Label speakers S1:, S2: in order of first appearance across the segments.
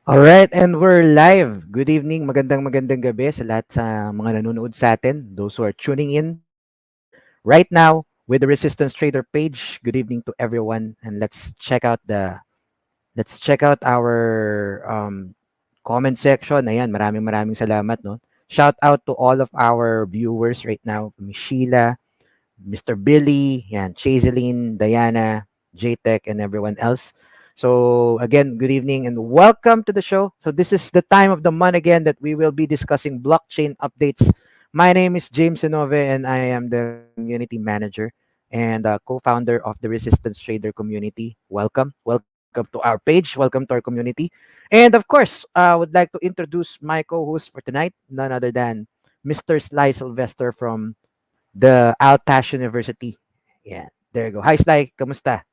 S1: Alright, and we're live. Good evening, magandang gabi sa lahat sa mga nanonood sa atin, those who are tuning in right now with the Resistance Trader page. Good evening to everyone, and let's check out our comment section. Ayan, maraming salamat, no. Shout out to all of our viewers right now, Miss Sheila, Mr. Billy, yan, Chaseline, Diana, JTech, and everyone else. So again, good evening and welcome to the show. So this is the time of the month again that we will be discussing blockchain updates. My name is James Inove and I am the community manager and co-founder of the Resistance Trader community. Welcome to our page. Welcome to our community. And of course, I would like to introduce my co-host for tonight, none other than Mr. Sly Sylvester from the Althash University. Yeah, there you go. Hi, Sly. Kamusta?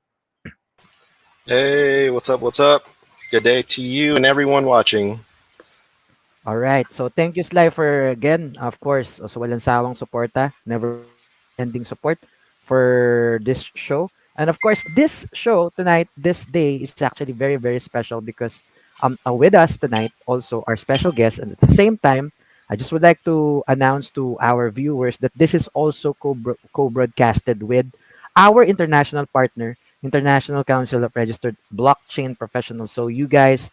S2: Hey, what's up? What's up? Good day to you and everyone watching.
S1: All right. So thank you, Sly, for again, of course, so walang sawang suporta, never-ending support for this show. And of course, this show tonight, this day is actually very special because with us tonight also our special guest, and at the same time, I just would like to announce to our viewers that this is also co-broadcasted with our international partner, International Council of Registered Blockchain Professionals. So you guys,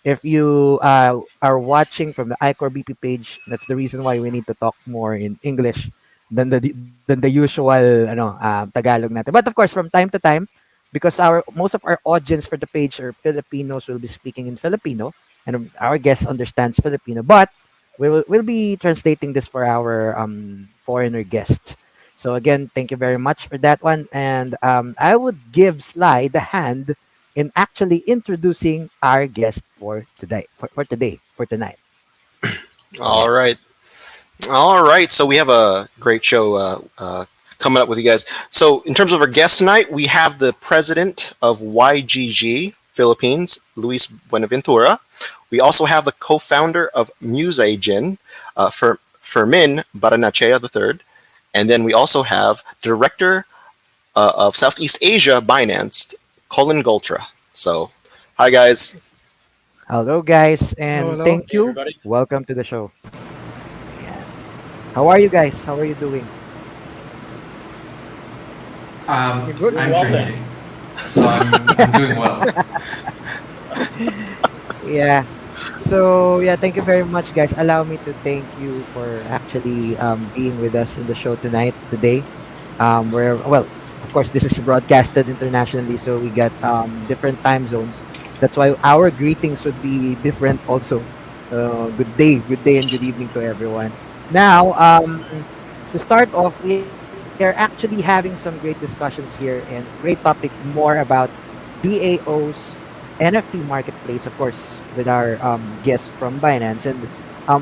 S1: if you are watching from the iCore BP page, that's the reason why we need to talk more in English than the usual Tagalog natin. But of course, from time to time, because our most of our audience for the page are Filipinos, will be speaking in Filipino, and our guest understands Filipino. But we'll be translating this for our foreigner guest. So again, thank you very much for that one, and I would give Sly the hand in actually introducing our guest for today, for tonight.
S2: All
S1: Yeah.
S2: right. All right. So we have a great show coming up with you guys. So, in terms of our guest tonight, we have the president of YGG Philippines, Luis Buenaventura. We also have the co founder of Museigen, Fermin Baranachea III. And then we also have director of Southeast Asia, Binance, Colin Goltra. So, hi, guys.
S1: Hello, guys,
S3: Hello,
S1: and
S3: hello.
S1: thank
S4: Hey
S1: you.
S4: everybody.
S1: Welcome to the show. Yeah. How are you guys? How are you doing?
S3: You're good.
S4: Doing
S3: I'm
S4: well,
S3: drinking,
S4: thanks.
S3: so I'm doing well.
S1: Yeah. So yeah, thank you very much, guys. Allow me to thank you for actually being with us in the show tonight, today. Where well, of course, this is broadcasted internationally, so we got different time zones. That's why our greetings would be different also. Good day, and good evening to everyone. Now, to start off, we are actually having some great discussions here and great topic more about DAO's NFT Marketplace, of course, with our guest from Binance and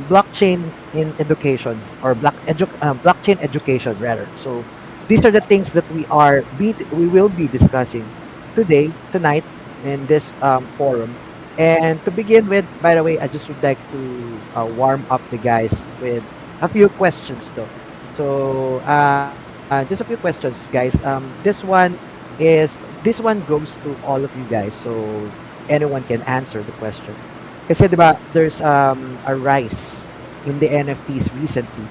S1: blockchain in education or blockchain education rather. So these are the things that we will be discussing tonight in this forum. And to begin with, by the way, I just would like to warm up the guys with a few questions though. So just a few questions, guys. This one goes to all of you guys, so anyone can answer the question. Kasi 'di ba, there's a rise in the NFTs recently,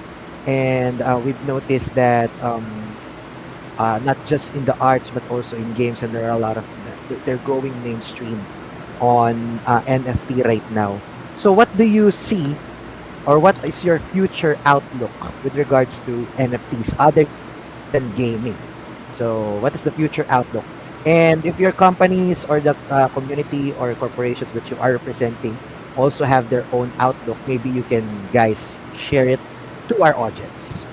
S1: and we've noticed that not just in the arts but also in games, and there are a lot of they're going mainstream on NFT right now. So what do you see, or what is your future outlook with regards to NFTs other than gaming? So what is the future outlook? And if your companies or the community or corporations that you are representing also have their own outlook, maybe you can guys share it to our audience.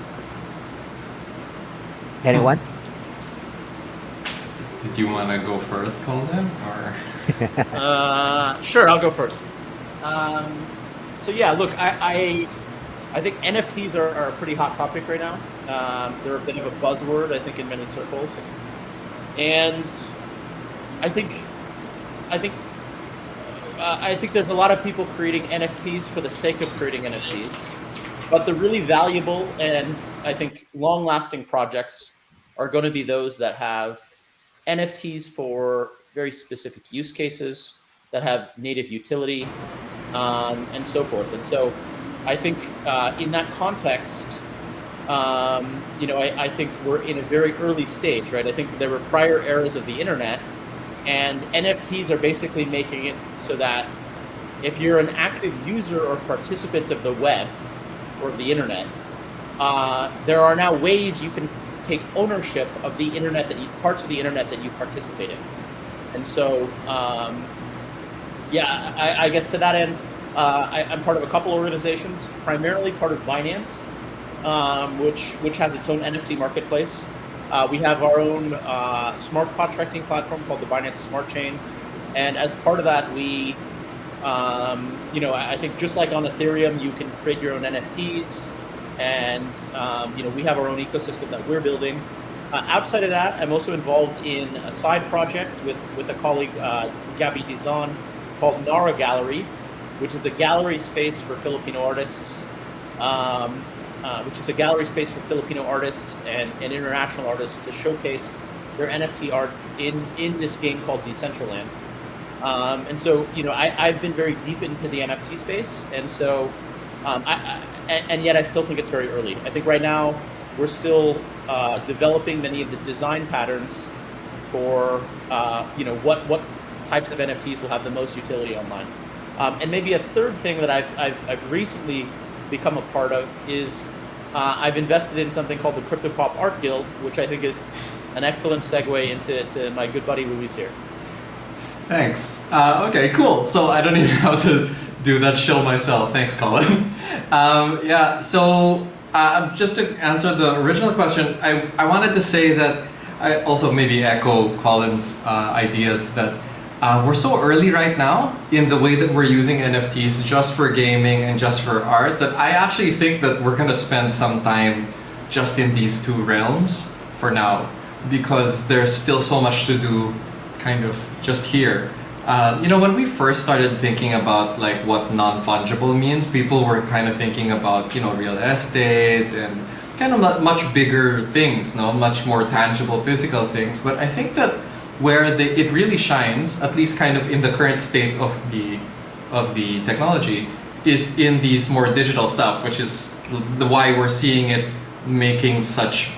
S3: Hmm.
S1: Anyone?
S3: Did you want to go first, Colin, or?
S4: Sure, I'll go first. Um, so yeah, look, I think NFTs are a pretty hot topic right now. They're a bit of a buzzword, I think, in many circles, and I think I think I think there's a lot of people creating NFTs for the sake of creating NFTs. But the really valuable and I think long-lasting projects are going to be those that have NFTs for very specific use cases, that have native utility, and so forth. And so I think in that context, I think we're in a very early stage, right? I think there were prior eras of the internet, and NFTs are basically making it so that if you're an active user or participant of the web or the internet, there are now ways you can take ownership of the internet parts of the internet that you participate in. And so, I guess to that end, I'm part of a couple organizations, primarily part of Binance, which has its own NFT marketplace. We have our own smart contracting platform called the Binance Smart Chain, and as part of that, we, I think just like on Ethereum, you can create your own NFTs, and we have our own ecosystem that we're building. Outside of that, I'm also involved in a side project with a colleague, Gabby Dizon, called Nara Gallery, which is a gallery space for Filipino artists. And international artists to showcase their NFT art in this game called Decentraland. And so, I've been very deep into the NFT space, and so, and yet I still think it's very early. I think right now we're still developing many of the design patterns for, what types of NFTs will have the most utility online. And maybe a third thing that I've recently become a part of is I've invested in something called the Crypto Pop Art Guild, which I think is an excellent segue into my good buddy Luis here.
S3: Thanks. Okay, cool. So I don't even know how to do that show myself. Thanks, Colin. So just to answer the original question, I wanted to say that I also maybe echo Colin's ideas that we're so early right now in the way that we're using NFTs just for gaming and just for art that I actually think that we're going to spend some time just in these two realms for now, because there's still so much to do kind of just here. When we first started thinking about like what non-fungible means, people were kind of thinking about, real estate and kind of much bigger things, much more tangible physical things. But I think that where it really shines, at least kind of in the current state of the technology, is in these more digital stuff, which is why we're seeing it making such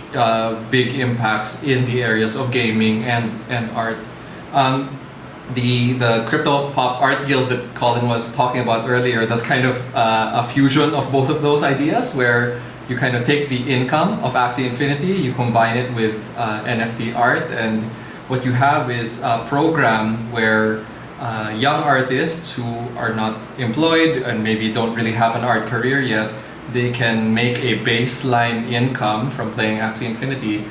S3: big impacts in the areas of gaming and art. The Crypto Pop Art Guild that Colin was talking about earlier, that's kind of a fusion of both of those ideas, where you kind of take the income of Axie Infinity, you combine it with NFT art, and what you have is a program where young artists who are not employed and maybe don't really have an art career yet, they can make a baseline income from playing Axie Infinity,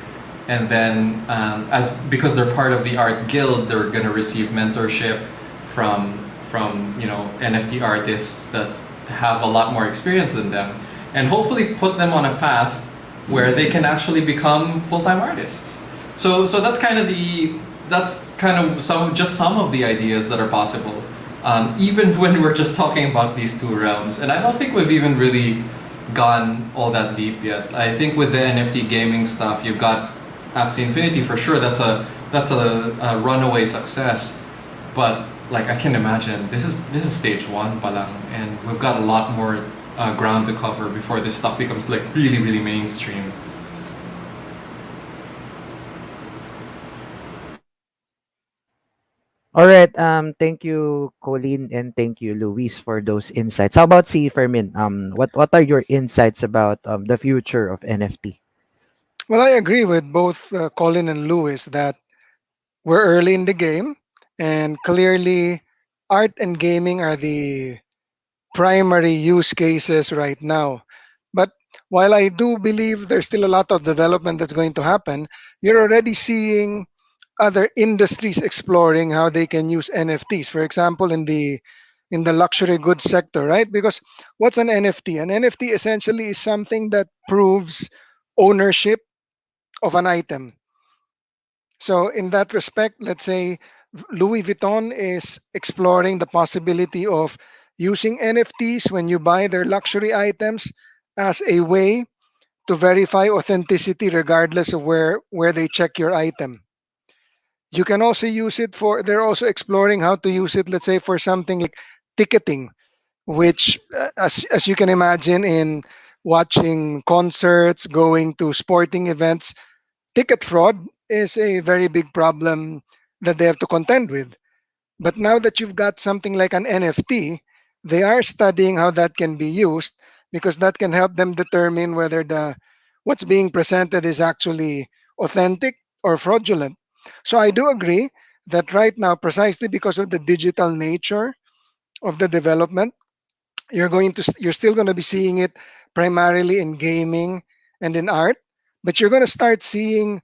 S3: and then because they're part of the art guild, they're going to receive mentorship from NFT artists that have a lot more experience than them, and hopefully put them on a path where they can actually become full-time artists. So that's kind of some of the ideas that are possible, even when we're just talking about these two realms. And I don't think we've even really gone all that deep yet. I think with the NFT gaming stuff, you've got Axie Infinity for sure. That's a runaway success. But like I can imagine, this is stage one, palang, and we've got a lot more ground to cover before this stuff becomes like really, really mainstream.
S1: All right. Thank you, Colleen, and thank you, Luis, for those insights. How about si Fermin? What are your insights about the future of NFT?
S5: Well, I agree with both Colin and Lewis that we're early in the game, and clearly, art and gaming are the primary use cases right now. But while I do believe there's still a lot of development that's going to happen, you're already seeing other industries exploring how they can use NFTs. For example, in the luxury goods sector, right? Because what's an NFT? An NFT essentially is something that proves ownership of an item. So, in that respect, let's say Louis Vuitton is exploring the possibility of using NFTs when you buy their luxury items as a way to verify authenticity regardless of where they check your item. You can also use it for, they're also exploring how to use it, let's say, for something like ticketing, which, as you can imagine, in watching concerts, going to sporting events, ticket fraud is a very big problem that they have to contend with. But now that you've got something like an NFT, they are studying how that can be used, because that can help them determine whether the what's being presented is actually authentic or fraudulent. So I do agree that right now, precisely because of the digital nature of the development, you're still going to be seeing it primarily in gaming and in art, but you're going to start seeing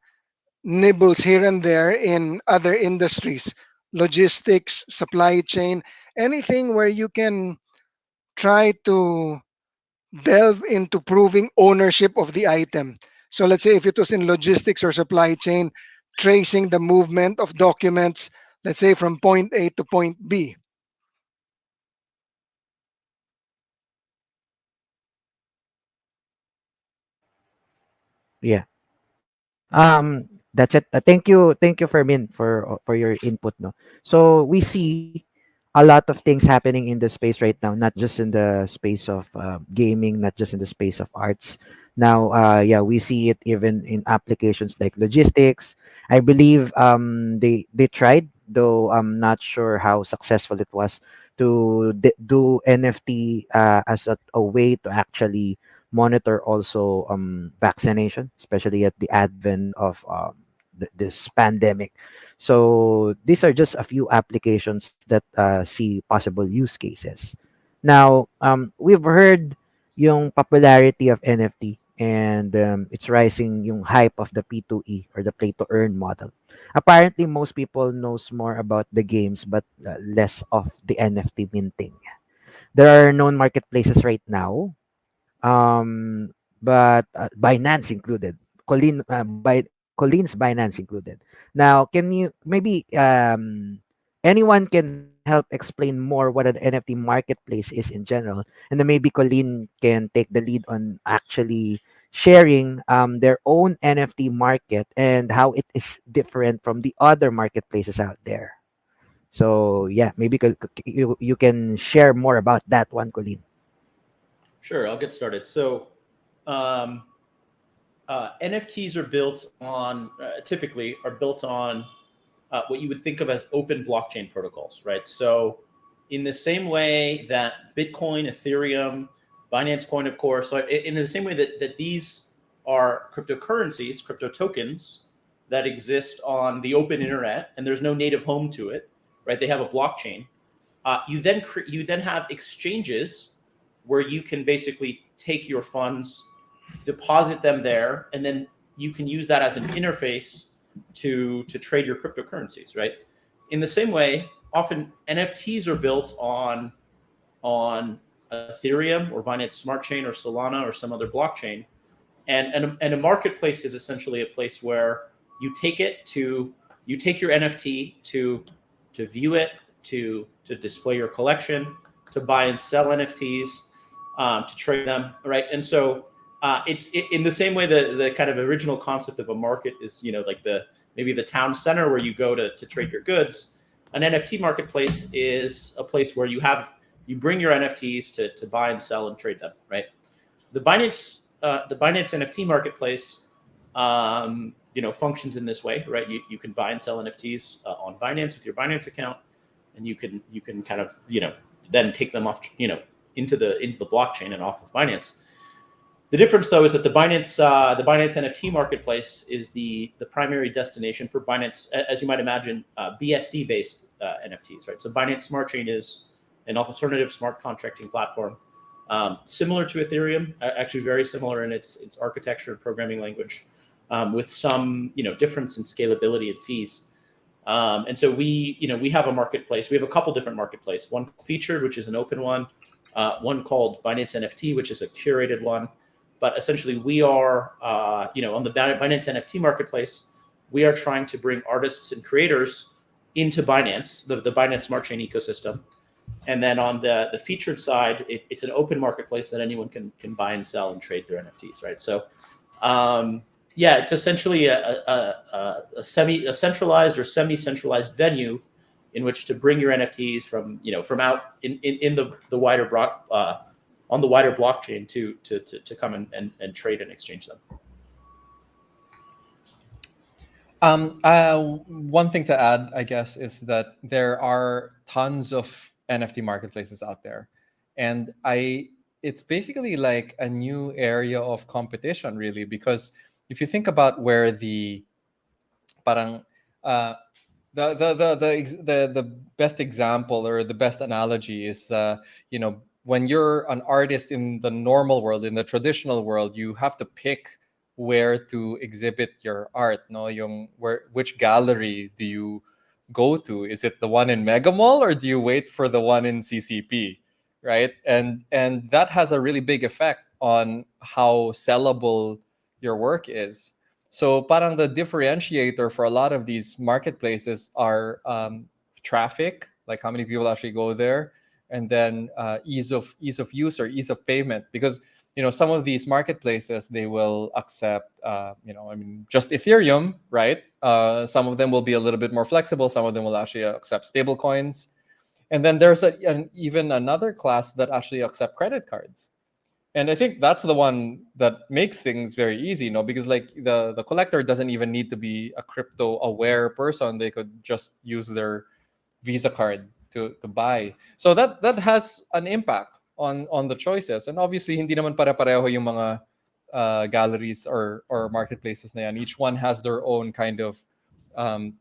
S5: nibbles here and there in other industries, logistics, supply chain, anything where you can try to delve into proving ownership of the item. So let's say if it was in logistics or supply chain, tracing the movement of documents, let's say from point A to point B.
S1: Yeah. That's it. Thank you, Fermin, for your input. No, so we see a lot of things happening in the space right now, not just in the space of gaming, not just in the space of arts. Now, yeah, we see it even in applications like logistics. I believe they tried, though I'm not sure how successful it was, to do NFT as a way to actually monitor also vaccination, especially at the advent of this pandemic. So these are just a few applications that see possible use cases. Now, we've heard yung popularity of NFT, and it's rising yung hype of the P2E or the play to earn model. Apparently, most people knows more about the games but less of the NFT minting. There are known marketplaces right now, but Binance included. Colin's Binance included. Now, can you maybe anyone can help explain more what an NFT marketplace is in general, and then maybe Colin can take the lead on actually sharing their own NFT market and how it is different from the other marketplaces out there. So yeah, maybe you can share more about that one, Colin.
S4: Sure, I'll get started. So, um, NFTs are built on typically are built on what you would think of as open blockchain protocols, right? So, in the same way that Bitcoin, Ethereum, Binance Coin, of course, so in the same way that these are cryptocurrencies, crypto tokens that exist on the open internet, and there's no native home to it, right? They have a blockchain. You then have exchanges where you can basically take your funds, deposit them there, and then you can use that as an interface to trade your cryptocurrencies, right? In the same way, often NFTs are built on Ethereum or Binance Smart Chain or Solana or some other blockchain, and a marketplace is essentially a place where you take it to you take your NFT to view it, to display your collection, to buy and sell NFTs, to trade them, right? And so in the same way the kind of original concept of a market is, like the maybe the town center where you go to trade your goods. An NFT marketplace is a place where you bring your NFTs to buy and sell and trade them, right? The Binance NFT marketplace, functions in this way, right? You can buy and sell NFTs on Binance with your Binance account, and you can kind of then take them off, into the blockchain and off of Binance. The difference, though, is that the Binance NFT marketplace is the primary destination for Binance, as you might imagine, BSC based NFTs, right? So Binance Smart Chain is an alternative smart contracting platform, similar to Ethereum, actually very similar in its architecture and programming language, with some difference in scalability and fees. And so we have a marketplace. We have a couple different marketplaces. One featured, which is an open one. One called Binance NFT, which is a curated one. But essentially, we are, on the Binance NFT marketplace, we are trying to bring artists and creators into Binance, the Binance Smart Chain ecosystem. And then on the featured side, it's an open marketplace that anyone can buy and sell and trade their NFTs, right? So, yeah, it's essentially a centralized or semi-centralized venue in which to bring your NFTs from from out in the wider on the wider blockchain to come and trade and exchange them.
S3: One thing to add, I guess, is that there are tons of NFT marketplaces out there, and it's basically like a new area of competition, really, because if you think about where the parang uh, the best example or the best analogy is when you're an artist in the normal world, in the traditional world, you have to pick where to exhibit your art, no, yung which gallery do you go to? Is it the one in Mega Mall or do you wait for the one in CCP, right? And that has a really big effect on how sellable your work is. So parang the differentiator for a lot of these marketplaces are traffic, like how many people actually go there, and then ease of use or ease of payment. Because some of these marketplaces, they will accept I mean, just Ethereum, right? Some of them will be a little bit more flexible. Some of them will actually accept stable coins, and then there's even another class that actually accept credit cards. And I think that's the one that makes things very easy, because like the collector doesn't even need to be a crypto aware person. They could just use their Visa card to buy. So that has an impact on the choices. And obviously hindi naman pare-pareho yung mga galleries or marketplaces na yan. Each one has their own kind of um,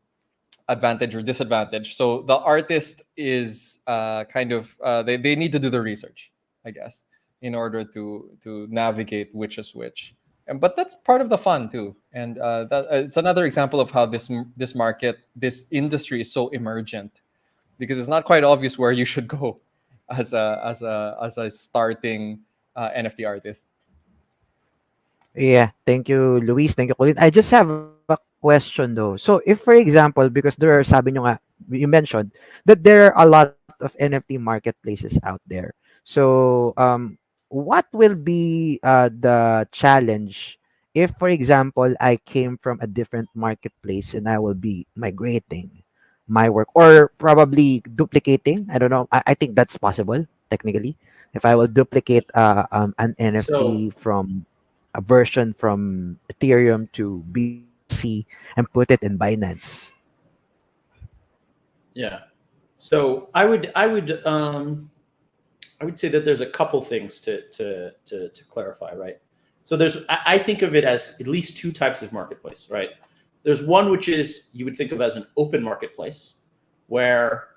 S3: advantage or disadvantage. So the artist is kind of they need to do the research, I guess, in order to navigate which is which. But that's part of the fun too. And it's another example of how this market, this industry is so emergent, because it's not quite obvious where you should go as a starting NFT artist.
S1: Yeah, thank you, Luis. Thank you, Colin. I just have a question though. So, if for example, because there are, sabi nyo nga, you mentioned that there are a lot of NFT marketplaces out there. So, what will be the challenge if, for example, I came from a different marketplace and I will be migrating my work or probably duplicating? I don't know. I think that's possible technically. If I will duplicate an
S4: So
S1: NFT from a version from Ethereum to BSC and put it in Binance.
S4: yeah, so I would say that there's a couple things to clarify, right? So I think of it as at least two types of marketplace, right? There's one which is you would think of as an open marketplace, where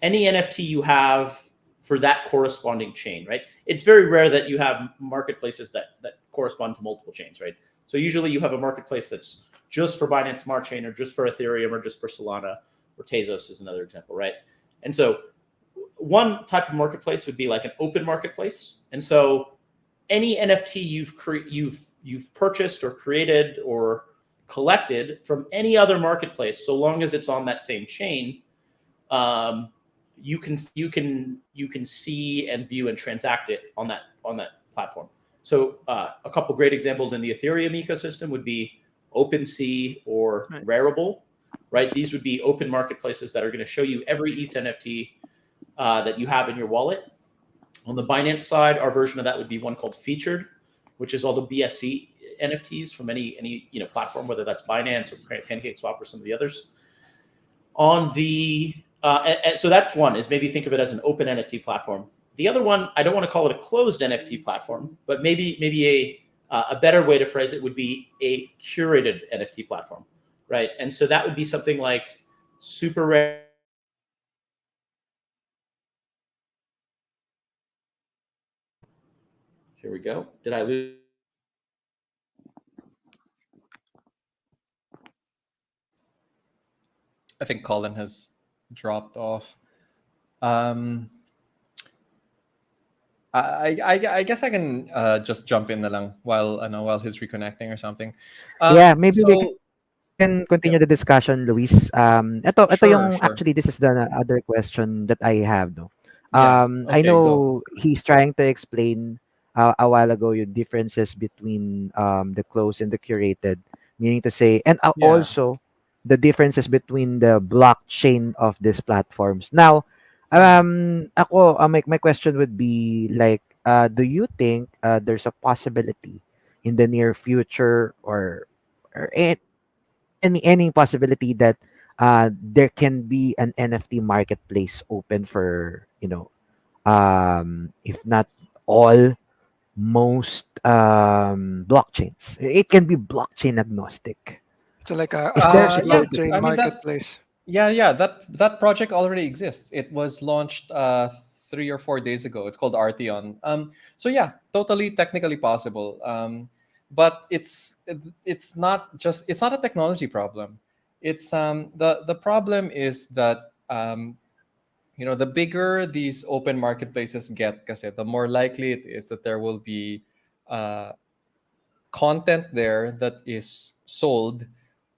S4: any NFT you have for that corresponding chain, right? It's very rare that you have marketplaces that correspond to multiple chains, right? So usually you have a marketplace that's just for Binance Smart Chain or just for Ethereum or just for Solana, or Tezos is another example, right? And so one type of marketplace would be like an open marketplace. And so any NFT you've purchased or created or collected from any other marketplace, so long as it's on that same chain, um, you can see and view and transact it on that platform. So a couple great examples in the Ethereum ecosystem would be OpenSea or
S5: Right.
S4: Rarible, right? These would be open marketplaces that are going to show you every ETH NFT that you have in your wallet. On the Binance side, our version of that would be one called Featured, which is all the BSC NFTs from any platform, whether that's Binance or PancakeSwap or some of the others. On the and so that's one, is maybe think of it as an open NFT platform. The other one, I don't want to call it a closed NFT platform, but maybe a better way to phrase it would be a curated NFT platform, right? And so that would be something like super rare. Here we go. Did I lose?
S3: I think Colin has dropped off. Um, I guess I can just jump in na lang while he's reconnecting or something.
S1: Yeah, maybe we
S3: So
S1: can continue the discussion,
S3: yeah,
S1: Luis. Ito yung actually
S3: sure,
S1: this is
S3: sure.
S1: the other question that I have, no.
S3: Yeah.
S1: I
S3: Okay, go.
S1: know he's trying to explain a while ago yung differences between the closed and the curated. meaning to say, and
S3: Yeah.
S1: also the differences between the blockchain of these platforms. Now,
S3: Mhm.
S1: ako, my question would be like, do you think there's a possibility in the near future, or any possibility that there can be an NFT marketplace open for, if not all, most blockchains. It can be blockchain agnostic.
S5: So like a
S1: Is there
S5: cross
S1: is there
S3: Yeah.
S1: such a
S5: blockchain
S3: I
S1: thing?
S3: mean that.
S5: marketplace.
S3: Yeah, yeah. That project already exists. It was launched 3 or 4 days ago. It's called Arteon. So yeah, totally technically possible. But it's not a technology problem. It's the problem is that the bigger these open marketplaces get, kasi the more likely it is that there will be uh, content there that is sold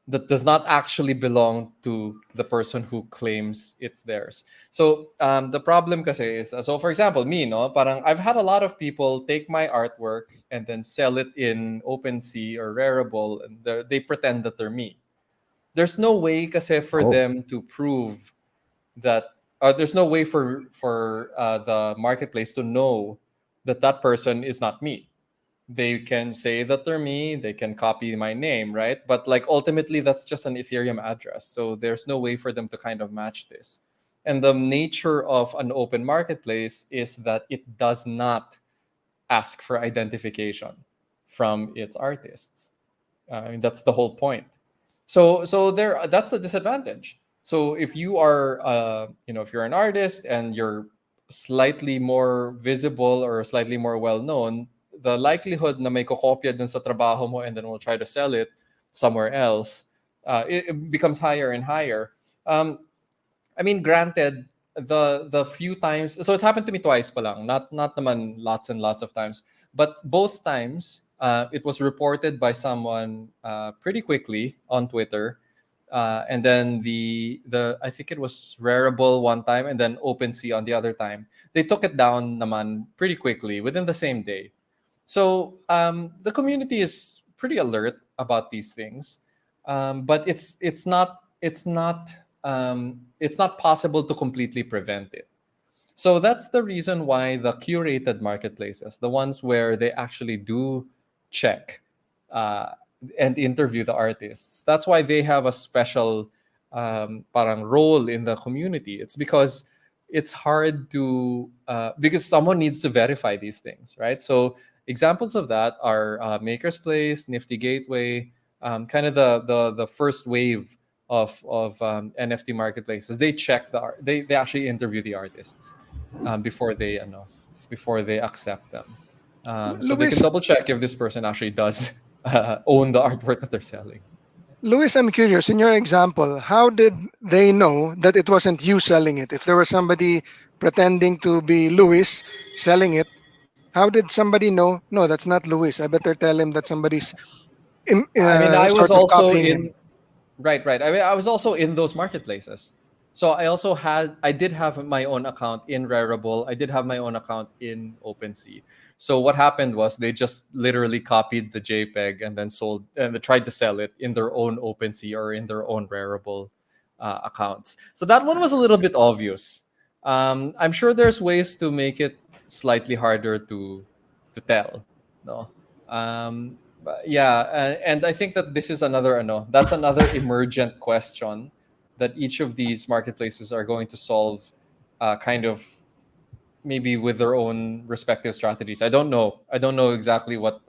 S3: that does not actually belong to the person who claims it's theirs. So the problem kasi is, so for example, me, no, parang I've had a lot of people take my artwork and then sell it in OpenSea or Rarible, and they pretend that they're me. There's no way kasi for
S1: Oh,
S3: them to prove that, there's no way for the marketplace to know that that person is not me. They can say that they're me, they can copy my name, right? But like ultimately that's just an Ethereum address, so there's no way for them to kind of match this. And the nature of an open marketplace is that it does not ask for identification from its artists. I mean, that's the whole point. So there, that's the disadvantage. So if you are, if you're an artist and you're slightly more visible or slightly more well known, the likelihood na may kokopya dun sa trabaho mo and then will try to sell it somewhere else, it becomes higher and higher. Um, I mean, granted, the few times, so it's happened to me twice pa lang, not naman lots and lots of times, but both times it was reported by someone pretty quickly on Twitter, and then the I think it was Rarible one time, and then OpenSea on the other time. They took it down naman pretty quickly within the same day. So the community is pretty alert about these things, but it's not possible to completely prevent it. So that's the reason why the curated marketplaces, the ones where they actually do check uh, and interview the artists, that's why they have a special parang role in the community. It's because it's hard to because someone needs to verify these things, right? So examples of that are Maker's Place, Nifty Gateway, kind of the first wave of NFT marketplaces. They check they actually interview the artists before before they accept them. So they can
S5: Luis,
S3: double check if this person actually does own the artwork that they're selling.
S5: Luis, I'm curious. In your example, how did they know that it wasn't you selling it? If there was somebody pretending to be Luis selling it, how did somebody know? No, that's not Luis. I better tell him that somebody's
S3: I mean, I was
S5: sort of
S3: also
S5: copying him.
S3: in Right, right. I mean, I was also in those marketplaces. So I did have my own account in Rarible. I did have my own account in OpenSea. So what happened was they just literally copied the JPEG and then sold and they tried to sell it in their own OpenSea or in their own Rarible accounts. So that one was a little bit obvious. I'm sure there's ways to make it slightly harder to tell. No. But yeah, and I think that this is another that's another emergent question that each of these marketplaces are going to solve, kind of maybe with their own respective strategies. I don't know. I don't know exactly what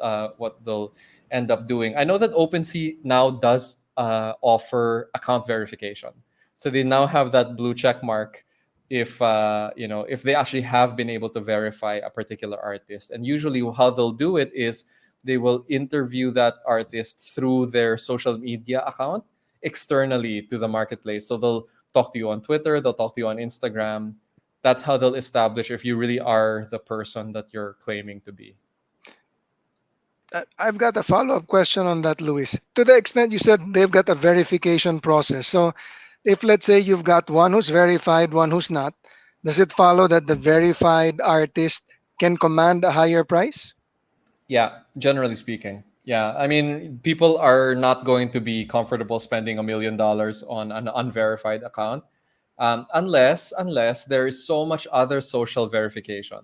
S3: they'll end up doing. I know that OpenSea now does offer account verification, so they now have that blue check mark if if they actually have been able to verify a particular artist. And usually, how they'll do it is they will interview that artist through their social media account externally to the marketplace. So they'll talk to you on Twitter, they'll talk to you on Instagram. That's how they'll establish if you really are the person that you're claiming to be.
S5: I've got a follow up question on that, Luis. To the extent you said they've got a verification process. So, if let's say you've got one who's verified, one who's not, does it follow that the verified artist can command a higher price?
S3: Yeah, generally speaking. Yeah, I mean, people are not going to be comfortable spending $1 million on an unverified account, unless there is so much other social verification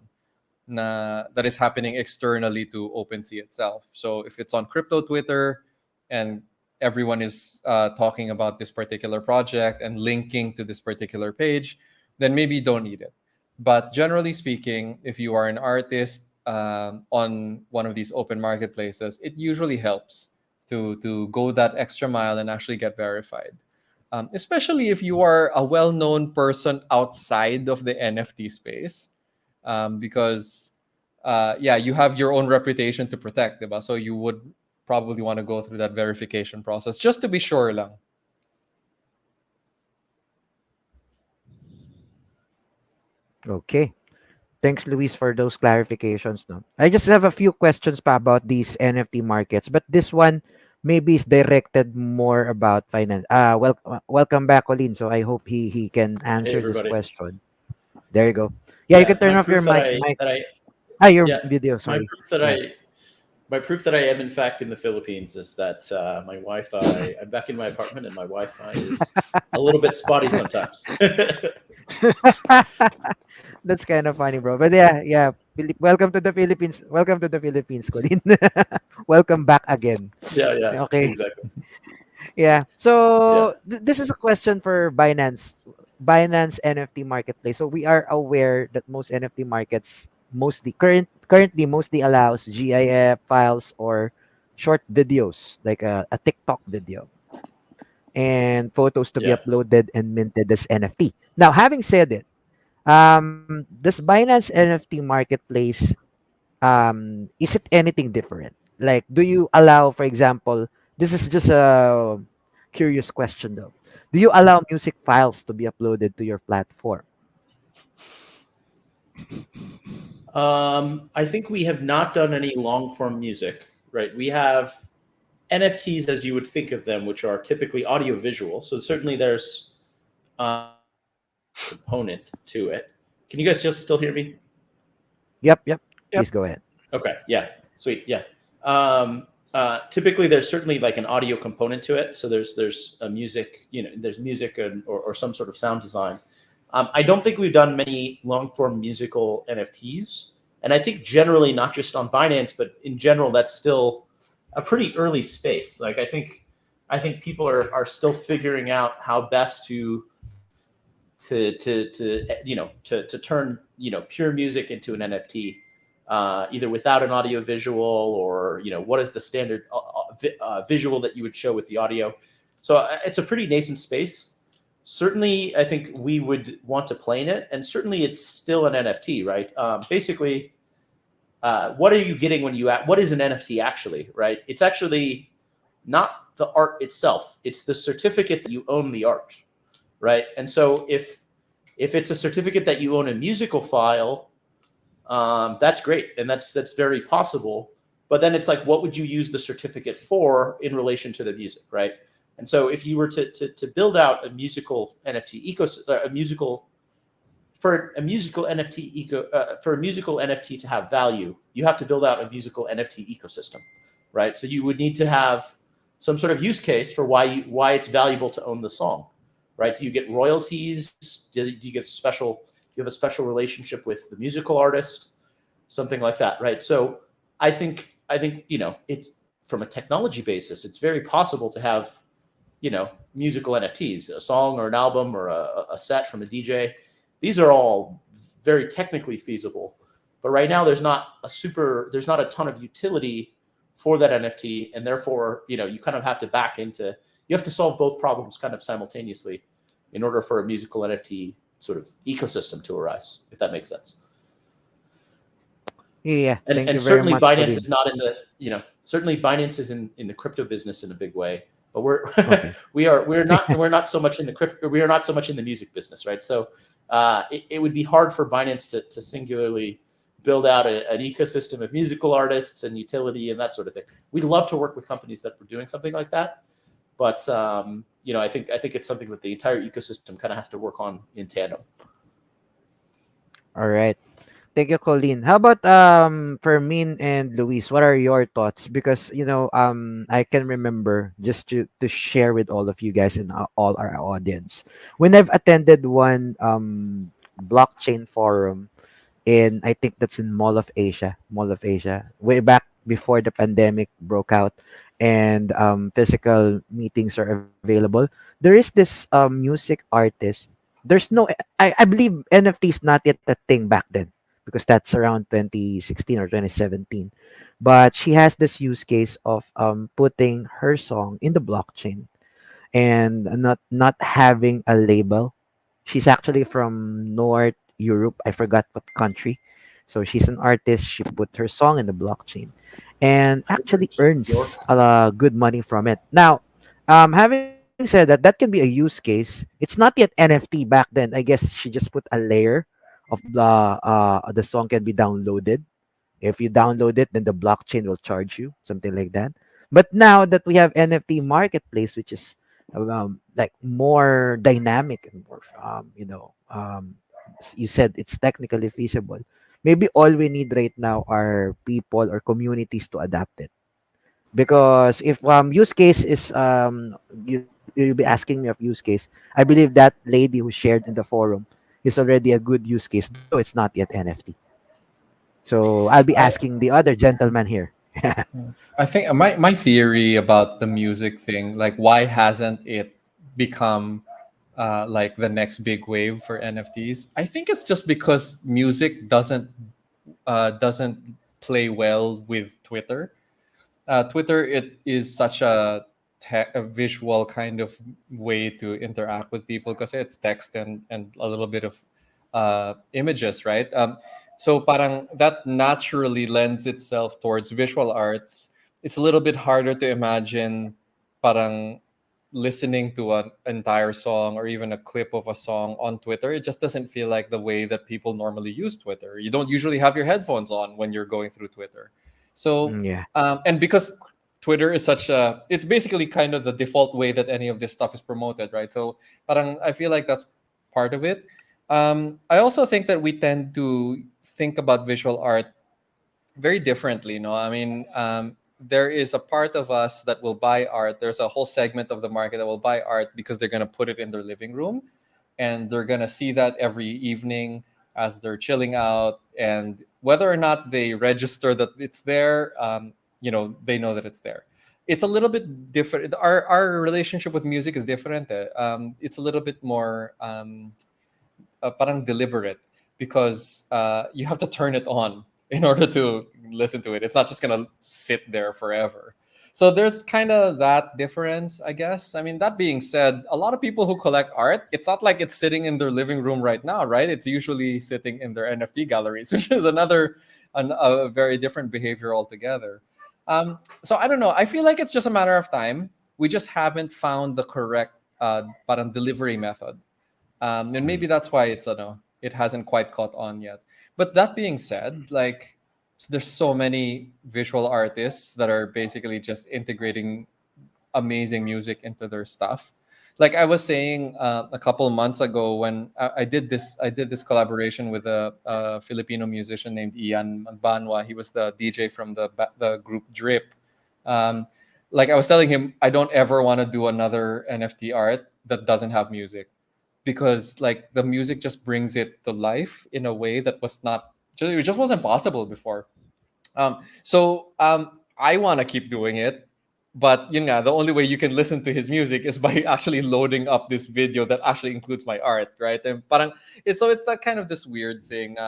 S3: that is happening externally to OpenSea itself. So if it's on crypto Twitter and everyone is talking about this particular project and linking to this particular page, then maybe you don't need it. But generally speaking, if you are an artist on one of these open marketplaces, it usually helps to go that extra mile and actually get verified. Especially if you are a well-known person outside of the NFT space, because yeah, you have your own reputation to protect, diba? So you would probably want to go through that verification process just to be sure lang.
S1: Okay. Thanks, Luis, for those clarifications. No, I just have a few questions pa about these NFT markets, but this one maybe is directed more about finance. Welcome back, Colin. So I hope he can
S4: Hey
S1: answer this
S4: everybody.
S1: question. There you go. Yeah, you
S4: Yeah,
S1: can turn
S4: my
S1: off your
S4: proof that
S1: mic.
S4: I
S1: Mic.
S4: that I
S1: Your
S4: yeah,
S1: video.
S4: my
S1: Sorry.
S4: proof that
S1: Yeah.
S4: I my proof that I am in fact in the Philippines is that my Wi-Fi. I'm back in my apartment and my Wi-Fi is a little bit spotty sometimes.
S1: That's kind of funny, bro. But yeah, yeah. Welcome to the Philippines. Welcome to the Philippines, Colin. Welcome back again.
S4: Yeah, yeah,
S1: Okay.
S4: exactly.
S1: Yeah.
S4: Yeah,
S1: So this is a question for Binance NFT Marketplace. So we are aware that most NFT markets currently mostly allows GIF files or short videos like a TikTok video and photos to be
S4: yeah.
S1: uploaded and minted as NFT. Now, having said it, does Binance NFT Marketplace is it anything different? Like, do you allow, for example, this is just a curious question though. Do you allow music files to be uploaded to your platform?
S4: I think we have not done any long form music, right? We have NFTs as you would think of them, which are typically audio visual. So certainly there's component to it. Can you guys just still hear me?
S1: Yep, yep.
S5: Yep.
S1: Please go ahead.
S4: Okay, yeah, sweet, yeah. Typically, there's certainly like an audio component to it. So there's a music, there's music or some sort of sound design. I don't think we've done many long form musical NFTs, and I think generally not just on Binance, but in general, that's still a pretty early space. Like I think people are still figuring out how best to turn pure music into an NFT, either without an audio visual or what is the standard visual that you would show with the audio. So it's a pretty nascent space. Certainly, I think we would want to play in it, and certainly it's still an NFT, right? Basically, what are you getting when what is an NFT actually, right? It's actually not the art itself; it's the certificate that you own the art, right? And so if it's a certificate that you own a musical file, that's great, and that's very possible. But then it's like, what would you use the certificate for in relation to the music, right? And so if you were to build out a musical NFT ecosystem, for a musical NFT to have value, you have to build out a musical NFT ecosystem, right? So you would need to have some sort of use case for why it's valuable to own the song, right? Do you get royalties? Do you get special? Do you have a special relationship with the musical artist? Something like that, right? So I think it's from a technology basis, it's very possible to have musical NFTs, a song or an album or a set from a DJ. These are all very technically feasible, but right now there's not a ton of utility for that NFT, and therefore you kind of have to you have to solve both problems kind of simultaneously in order for a musical NFT sort of ecosystem to arise, if that makes sense.
S1: Yeah, yeah.
S4: and
S1: Thank you
S4: and
S1: very
S4: certainly
S1: much,
S4: Binance
S1: Colin.
S4: is not in the certainly Binance is in the crypto business in a big way, but
S1: Okay.
S4: we're not so much in the crypto, we are not so much in the music business, right? So it would be hard for Binance to singularly build out an ecosystem of musical artists and utility and that sort of thing. We'd love to work with companies that were doing something like that, but I think it's something that the entire ecosystem kind of has to work on in tandem.
S1: All right. Thank you, Colleen. How about Fermin and Luis? What are your thoughts? Because I can remember, just to share with all of you guys and all our audience, when I've attended one blockchain forum in, I think that's in Mall of Asia, way back before the pandemic broke out, and physical meetings are available. There is this music artist. There's no, I believe NFT is not yet a thing back then, because that's around 2016 or 2017. But she has this use case of putting her song in the blockchain and not having a label. She's actually from North Europe. I forgot what country. So she's an artist. She put her song in the blockchain and actually
S3: York.
S1: earns good money from it. Now, having said that, that can be a use case. It's not yet NFT back then. I guess she just put a layer of the song can be downloaded. If you download it, then the blockchain will charge you, something like that. But now that we have NFT Marketplace, which is like more dynamic and more, you said it's technically feasible. Maybe all we need right now are people or communities to adapt it. Because if use case is you'll be asking me of use case, I believe that lady who shared in the forum is already a good use case, though it's not yet NFT. So I'll be
S6: I
S1: asking the other gentleman here.
S6: I think my theory about the music thing, like why hasn't it become like the next big wave for NFTs? I think it's just because music doesn't play well with Twitter. Twitter, it is such a visual kind of way to interact with people because it's text and a little bit of images, right? So parang that naturally lends itself towards visual arts. It's a little bit harder to imagine parang listening to an entire song or even a clip of a song on Twitter. It just doesn't feel like the way that people normally use Twitter. You don't usually have your headphones on when you're going through Twitter. So
S1: Yeah.
S6: and because Twitter is such a, it's basically kind of the default way that any of this stuff is promoted, right? So parang I feel like that's part of it. I also think that we tend to think about visual art very differently. I mean, there is a part of us that will buy art. There's a whole segment of the market that will buy art because they're going to put it in their living room and they're going to see that every evening as they're chilling out. And whether or not they register that it's there, they know that it's there. It's a little bit different. Our relationship with music is different. It's a little bit more parang deliberate because you have to turn it on in order to listen to it. It's not just gonna sit there forever. So there's kind of that difference, I guess. I mean, that being said, a lot of people who collect art, it's not like it's sitting in their living room right now, right? It's usually sitting in their NFT galleries, which is a very different behavior altogether. So I don't know. I feel like it's just a matter of time. We just haven't found the correct parang delivery method, and maybe that's why it hasn't quite caught on yet. But that being said, like there's so many visual artists that are basically just integrating amazing music into their stuff. Like I was saying a couple months ago when I did this collaboration with a Filipino musician named Ian Banwa. He was the DJ from the group Drip. Um, like I was telling him, I don't ever want to do another NFT art that doesn't have music because like the music just brings it to life in a way that was not it just wasn't possible before. So I want to keep doing it, but the only way you can listen to his music is by actually loading up this video that actually includes my art, right? And parang it's that kind of this weird thing.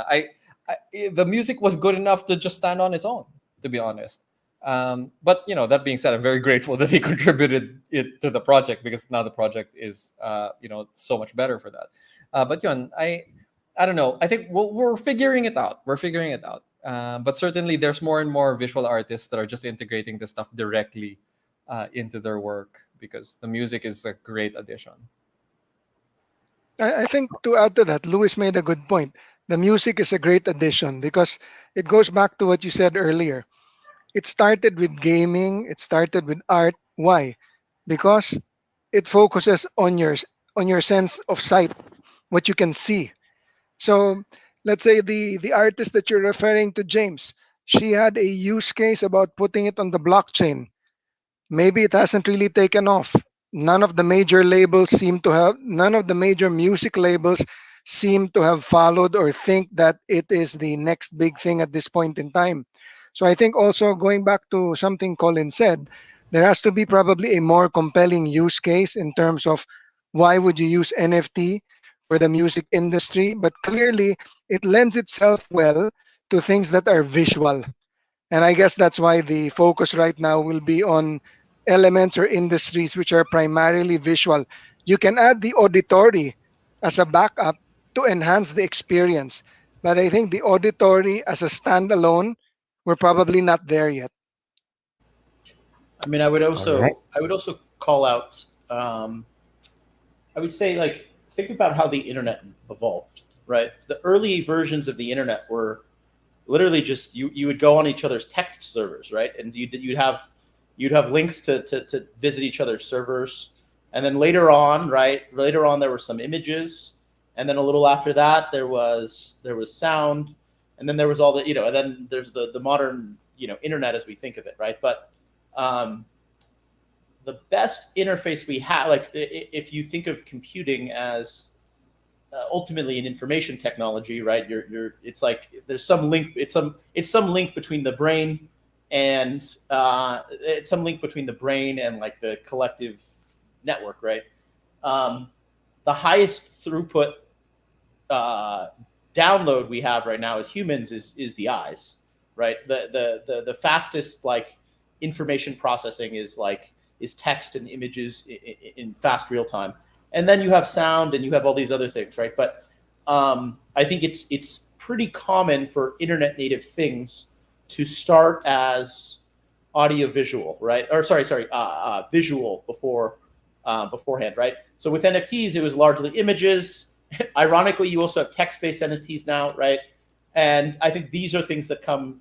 S6: The music was good enough to just stand on its own, to be honest. But that being said, I'm very grateful that he contributed it to the project because now the project is so much better for that. But I don't know. I think we're figuring it out. We're figuring it out. But certainly, there's more and more visual artists that are just integrating the stuff directly into their work because the music is a great addition.
S5: I think to add to that, Louis made a good point. The music is a great addition because it goes back to what you said earlier. It started with gaming, it started with art. Why? Because it focuses on your sense of sight, what you can see. So let's say the artist that you're referring to, James, she had a use case about putting it on the blockchain. Maybe it hasn't really taken off. None of the major music labels seem to have followed or think that it is the next big thing at this point in time. So I think also going back to something Colin said, there has to be probably a more compelling use case in terms of why would you use NFT for the music industry, but clearly it lends itself well to things that are visual. And I guess that's why the focus right now will be on elements or industries which are primarily visual. You can add the auditory as a backup to enhance the experience. But I think the auditory as a standalone, we're probably not there yet.
S4: I mean, I would
S1: All right.
S4: also call out. I would say, like, think about how the internet evolved. Right, the early versions of the internet were literally just you would go on each other's text servers, right, and you'd have links to visit each other's servers, and then later on there were some images, and then a little after that there was sound, and then there was all the and then there's the modern internet as we think of it, right? But um, the best interface we have, like if you think of computing as ultimately an information technology, right? It's like there's some link. It's some link between the brain and it's some link between the brain and like the collective network, right? Um, the highest throughput uh, download we have right now as humans is the eyes, right? The fastest like information processing is text and images in fast real time, and then you have sound and you have all these other things, right? But I think it's pretty common for internet native things to start as audio visual, right? Or visual beforehand, right? So with NFTs, it was largely images. Ironically, you also have text-based NFTs now, right? And I think these are things that come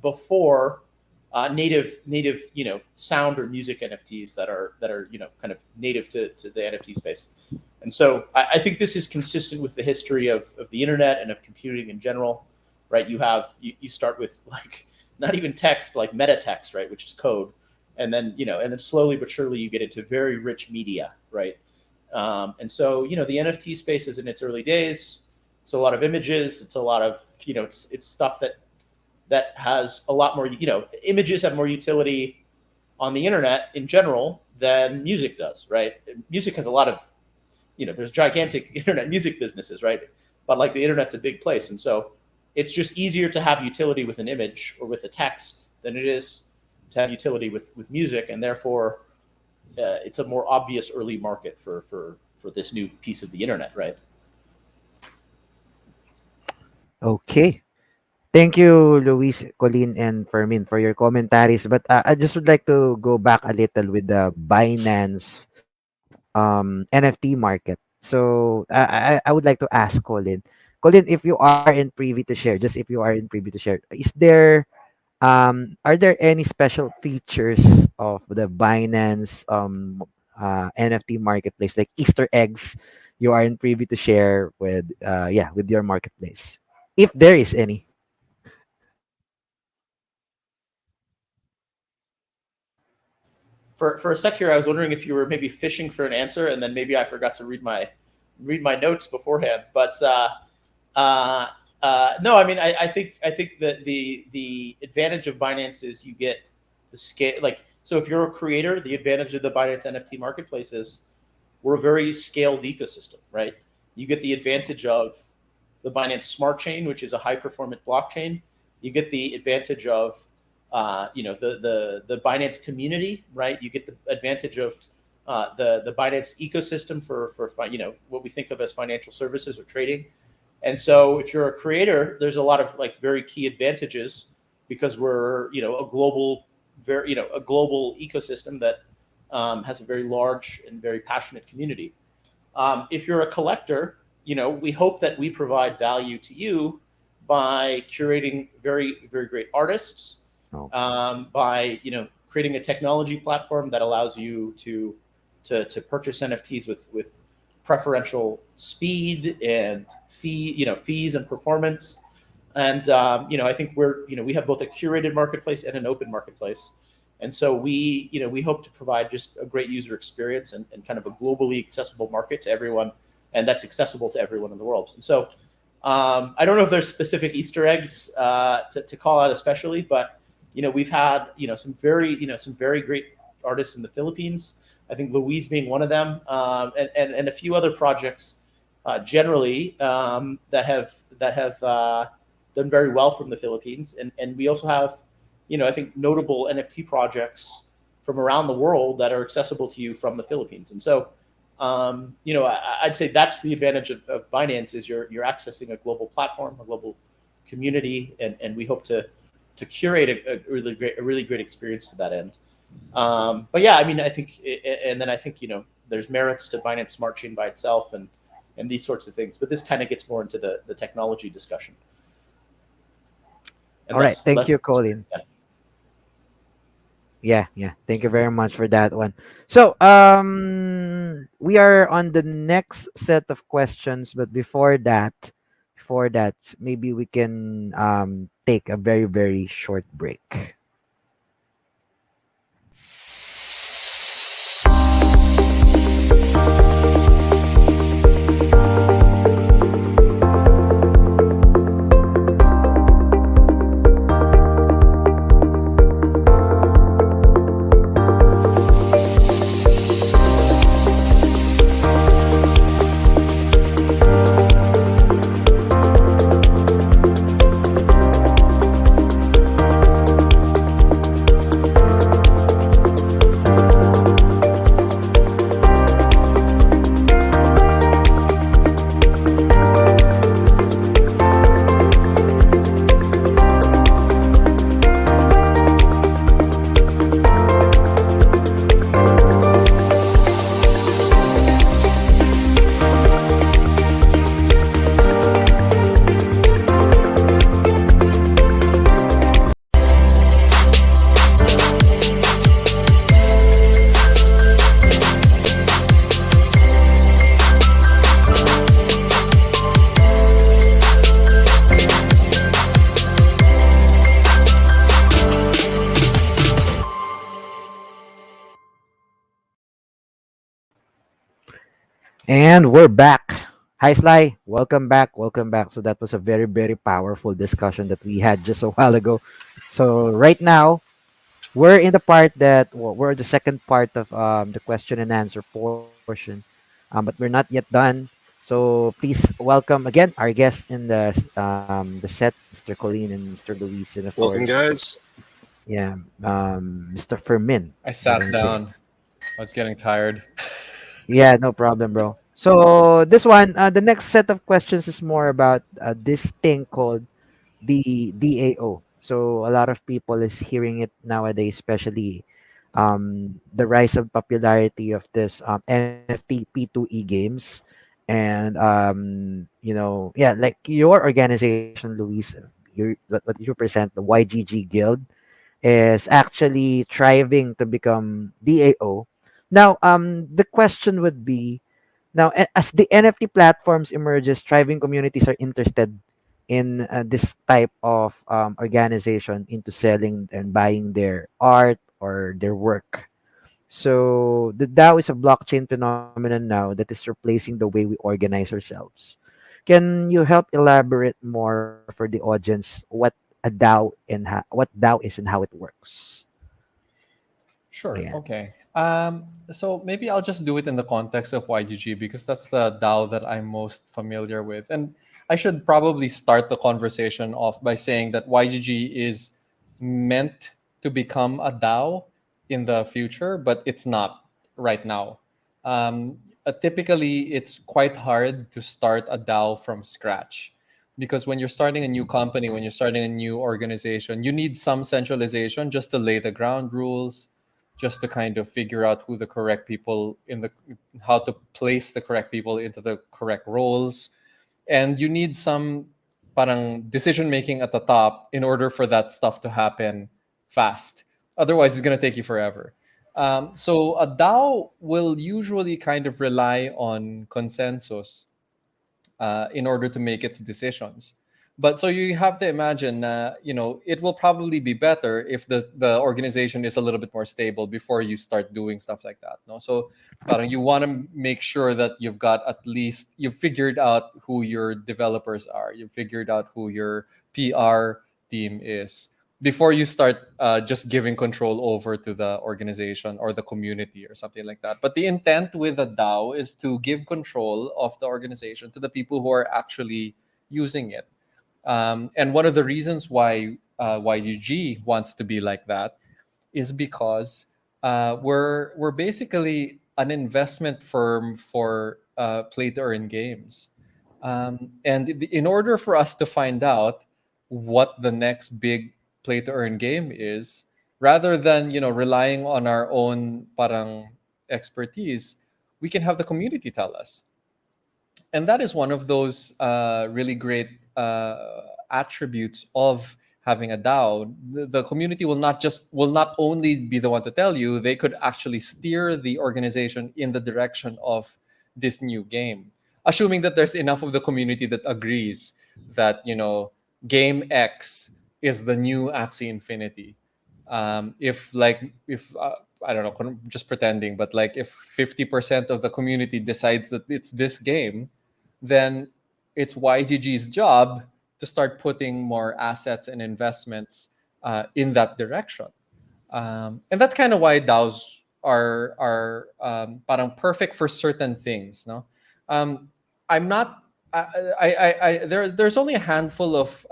S4: before native sound or music NFTs that are kind of native to the NFT space. And so I think this is consistent with the history of the internet and of computing in general, right? You start with like not even text, like meta text, right, which is code, and then slowly but surely you get into very rich media, right? And so the NFT space is in its early days. It's a lot of images. It's a lot of it's stuff that has a lot more. Images have more utility on the internet in general than music does, right? Music has a lot of there's gigantic internet music businesses, right? But like the internet's a big place, and so it's just easier to have utility with an image or with a text than it is to have utility with music, and therefore it's a more obvious early market for this new piece of the internet, right?
S1: Okay. Thank you, Luis, Colin, and Fermin for your commentaries. But I just would like to go back a little with the Binance NFT market. So I would like to ask Colin. Colin, if you are in privy to share, just if you are in privy to share, are there any special features of the Binance NFT marketplace, like Easter eggs, you are in privy to share with with your marketplace, if there is any?
S4: For a sec here, I was wondering if you were maybe fishing for an answer, and then maybe I forgot to read my notes beforehand. But uh, no, I mean, I think that the advantage of Binance is you get the scale. Like, so if you're a creator, the advantage of the Binance NFT Marketplace is we're a very scaled ecosystem, right? You get the advantage of the Binance Smart Chain, which is a high performant blockchain. You get the advantage of the Binance community, right? You get the advantage of the Binance ecosystem for what we think of as financial services or trading. And so if you're a creator, there's a lot of like very key advantages because we're a global a global ecosystem that has a very large and very passionate community. If you're a collector, we hope that we provide value to you by curating very, very great artists,
S1: No.
S4: by creating a technology platform that allows you to purchase NFTs with preferential speed and fees and performance. And I think we have both a curated marketplace and an open marketplace. And so we hope to provide just a great user experience and kind of a globally accessible market to everyone, and that's accessible to everyone in the world. And so I don't know if there's specific Easter eggs to call out especially, but we've had some very great artists in the Philippines. I think Louise being one of them, and a few other projects generally that have done very well from the Philippines, and we also have I think notable NFT projects from around the world that are accessible to you from the Philippines. And so I'd say that's the advantage of Binance is you're accessing a global platform, a global community, and we hope to curate a really great experience to that end. But yeah, I mean, I think, and then I think there's merits to Binance Smart Chain by itself and these sorts of things. But this kind of gets more into the technology discussion.
S1: All right. Thank you, Colin.
S4: Yeah.
S1: Yeah. Thank you very much for that one. So, we are on the next set of questions, but before that, maybe we can take a very, very short break. And we're back. Hi, Sly. Welcome back. Welcome back. So that was a very, very powerful discussion that we had just a while ago. So right now, we're in the part that we're the second part of the question and answer portion, but we're not yet done. So please welcome again our guests in the set, Mr. Colleen and Mr. Luis, and of
S2: Welcome,
S1: course,
S2: guys.
S1: yeah, Mr. Fermin.
S6: I sat
S1: Berenche.
S6: down. I was getting tired.
S1: Yeah, no problem, bro. So this one, the next set of questions is more about this thing called the DAO. So a lot of people is hearing it nowadays, especially the rise of popularity of this NFT P2E games, and yeah, like your organization, Luis, what you present, the YGG Guild, is actually thriving to become DAO. Now, the question would be, now, as the NFT platforms emerges, thriving communities are interested in this type of organization into selling and buying their art or their work. So the DAO is a blockchain phenomenon now that is replacing the way we organize ourselves. Can you help elaborate more for the audience what a DAO and what DAO is and how it works?
S6: Sure.
S1: Yeah.
S6: Okay. So maybe I'll just do it in the context of YGG because that's the DAO that I'm most familiar with. And I should probably start the conversation off by saying that YGG is meant to become a DAO in the future, but it's not right now. Typically, it's quite hard to start a DAO from scratch because when you're starting a new company, when you're starting a new organization, you need some centralization just to lay the ground rules, just to kind of figure out who the correct people in the how to place the correct people into the correct roles, and you need some parang decision making at the top in order for that stuff to happen fast. Otherwise, it's going to take you forever. So a DAO will usually kind of rely on consensus in order to make its decisions. But so you have to imagine, it will probably be better if the organization is a little bit more stable before you start doing stuff like that. No, so parang you want to make sure that you've got at least you've figured out who your developers are, you've figured out who your PR team is before you start just giving control over to the organization or the community or something like that. But the intent with a DAO is to give control of the organization to the people who are actually using it. And one of the reasons why YGG wants to be like that is because we're basically an investment firm for play to earn games. And in order for us to find out what the next big play to earn game is, rather than relying on our own parang expertise, we can have the community tell us. And that is one of those really great attributes of having a DAO. The community will not only be the one to tell you, they could actually steer the organization in the direction of this new game, assuming that there's enough of the community that agrees that game X is the new Axie Infinity. If I don't know, just pretending, but like if 50% of the community decides that it's this game, then it's YGG's job to start putting more assets and investments in that direction. And that's kind of why DAOs are parang perfect for certain things. No, I'm not. There's only a handful of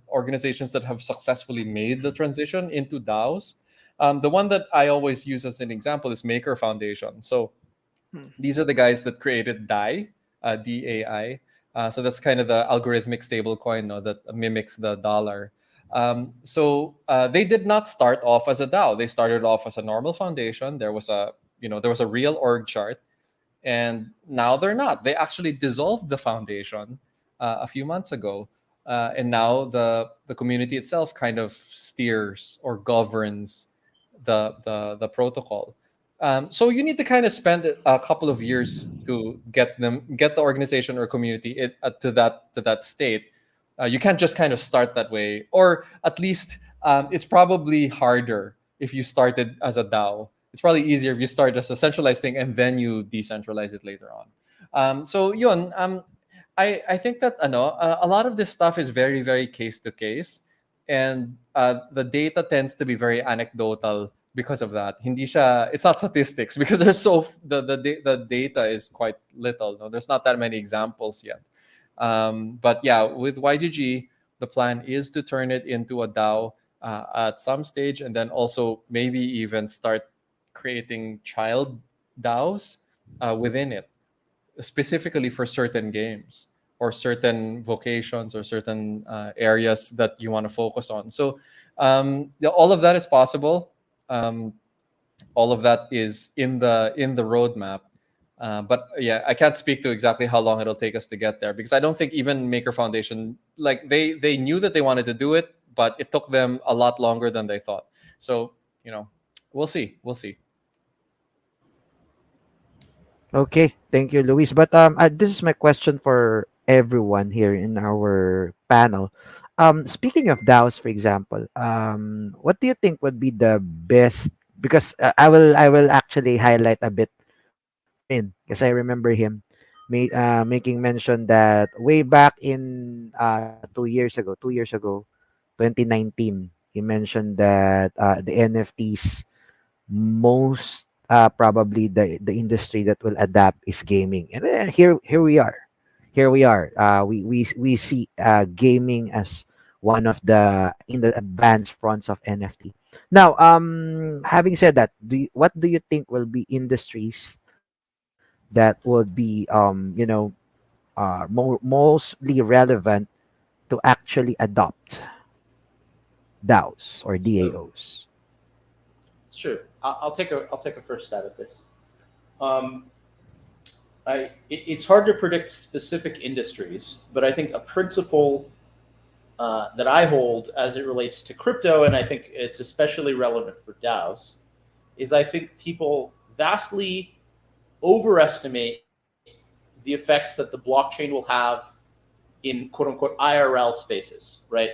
S6: organizations that have successfully made the transition into DAOs. The one that I always use as an example is Maker Foundation. So
S5: Hmm.
S6: these are the guys that created DAI, DAI. So that's kind of the algorithmic stable coin, no, that mimics the dollar. They did not start off as a DAO. They started off as a normal foundation. There was a real org chart, and now they're not. They actually dissolved the foundation a few months ago, and now the community itself kind of steers or governs the protocol. So you need to kind of spend a couple of years to get the organization or community to that state. You can't just kind of start that way, or at least it's probably harder if you started as a DAO. It's probably easier if you start as a centralized thing and then you decentralize it later on. So yun, I think that a lot of this stuff is very very case to case, and the data tends to be very anecdotal because of that. It's not statistics because the data is quite little. No, there's not that many examples yet. But yeah, with YGG, the plan is to turn it into a DAO at some stage, and then also maybe even start creating child DAOs within it, specifically for certain games or certain vocations or certain areas that you want to focus on. So all of that is possible. Um, all of that is in the roadmap. But yeah, I can't speak to exactly how long it'll take us to get there because I don't think even Maker Foundation, like they knew that they wanted to do it, but it took them a lot longer than they thought. So we'll see. We'll see.
S1: Okay, thank you, Luis. But this is my question for everyone here in our panel. Speaking of DAOs, for example, what do you think would be the best? Because I will actually highlight a bit Min, because I remember him making mention that way back in 2 years ago, 2019, he mentioned that the NFTs most probably the industry that will adapt is gaming, and here we are. We see gaming as one of the in the advanced fronts of NFT. Now, having said that, what do you think will be industries that would be mostly relevant to actually adopt DAOs or
S4: So
S1: DAOs?
S4: sure, I'll take a first stab at this. Um, it's hard to predict specific industries, but I think a principle that I hold as it relates to crypto, and I think it's especially relevant for DAOs, is I think people vastly overestimate the effects that the blockchain will have in quote unquote IRL spaces, right?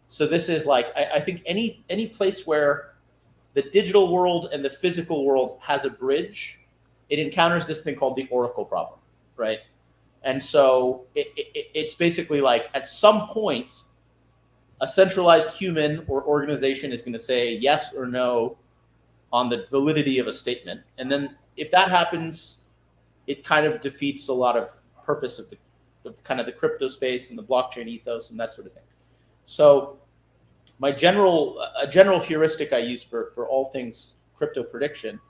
S4: So this is like I think any place where the digital world and the physical world has a bridge, it encounters this thing called the oracle problem, right? And so it's basically like at some point, a centralized human or organization is going to say yes or no on the validity of a statement. And then if that happens, it kind of defeats a lot of purpose of kind of the crypto space and the blockchain ethos and that sort of thing. So a general heuristic I use for all things crypto prediction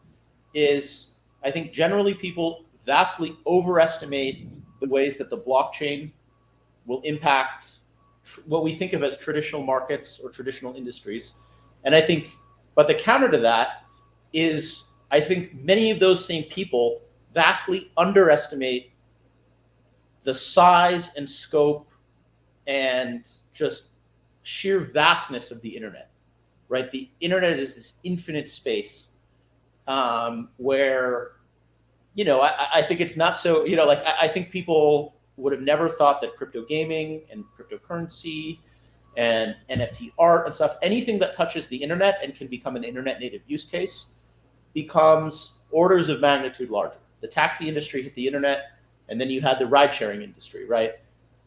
S4: is I think generally people vastly overestimate the ways that the blockchain will impact what we think of as traditional markets or traditional industries. And I think, but the counter to that is I think many of those same people vastly underestimate the size and scope and just sheer vastness of the internet, right? The internet is this infinite space where, I think it's not so, like I think people would have never thought that crypto gaming and cryptocurrency and NFT art and stuff, anything that touches the internet and can become an internet native use case becomes orders of magnitude larger. The taxi industry hit the internet, and then you had the ride sharing industry, right?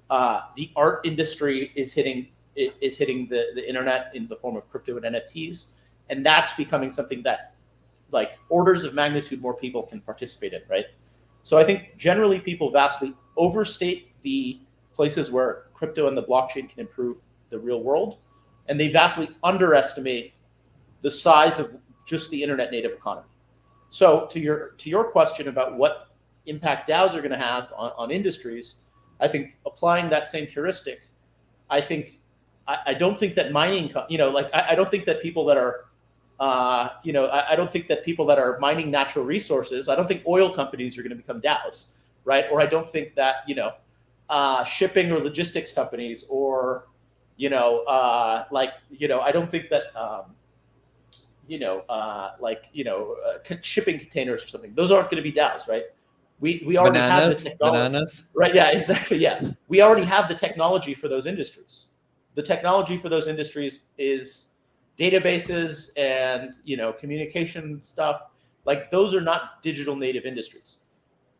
S4: The art industry is hitting the internet in the form of crypto and NFTs, and that's becoming something that like orders of magnitude more people can participate in, right? So I think generally people vastly overstate the places where crypto and the blockchain can improve the real world, and they vastly underestimate the size of just the internet native economy. So to your question about what impact DAOs are going to have on industries, I think applying that same heuristic, I don't think that mining, I don't think that people that are, I don't think that people that are mining natural resources, I don't think oil companies are going to become DAOs, right? Or I don't think that, shipping or logistics companies or, I don't think that, shipping containers or something, those aren't going to be DAOs, right? We already have the technology.
S6: Bananas.
S4: Right, yeah, exactly, yeah. We already have the technology for those industries. The technology for those industries is databases and, communication stuff. Like those are not digital native industries.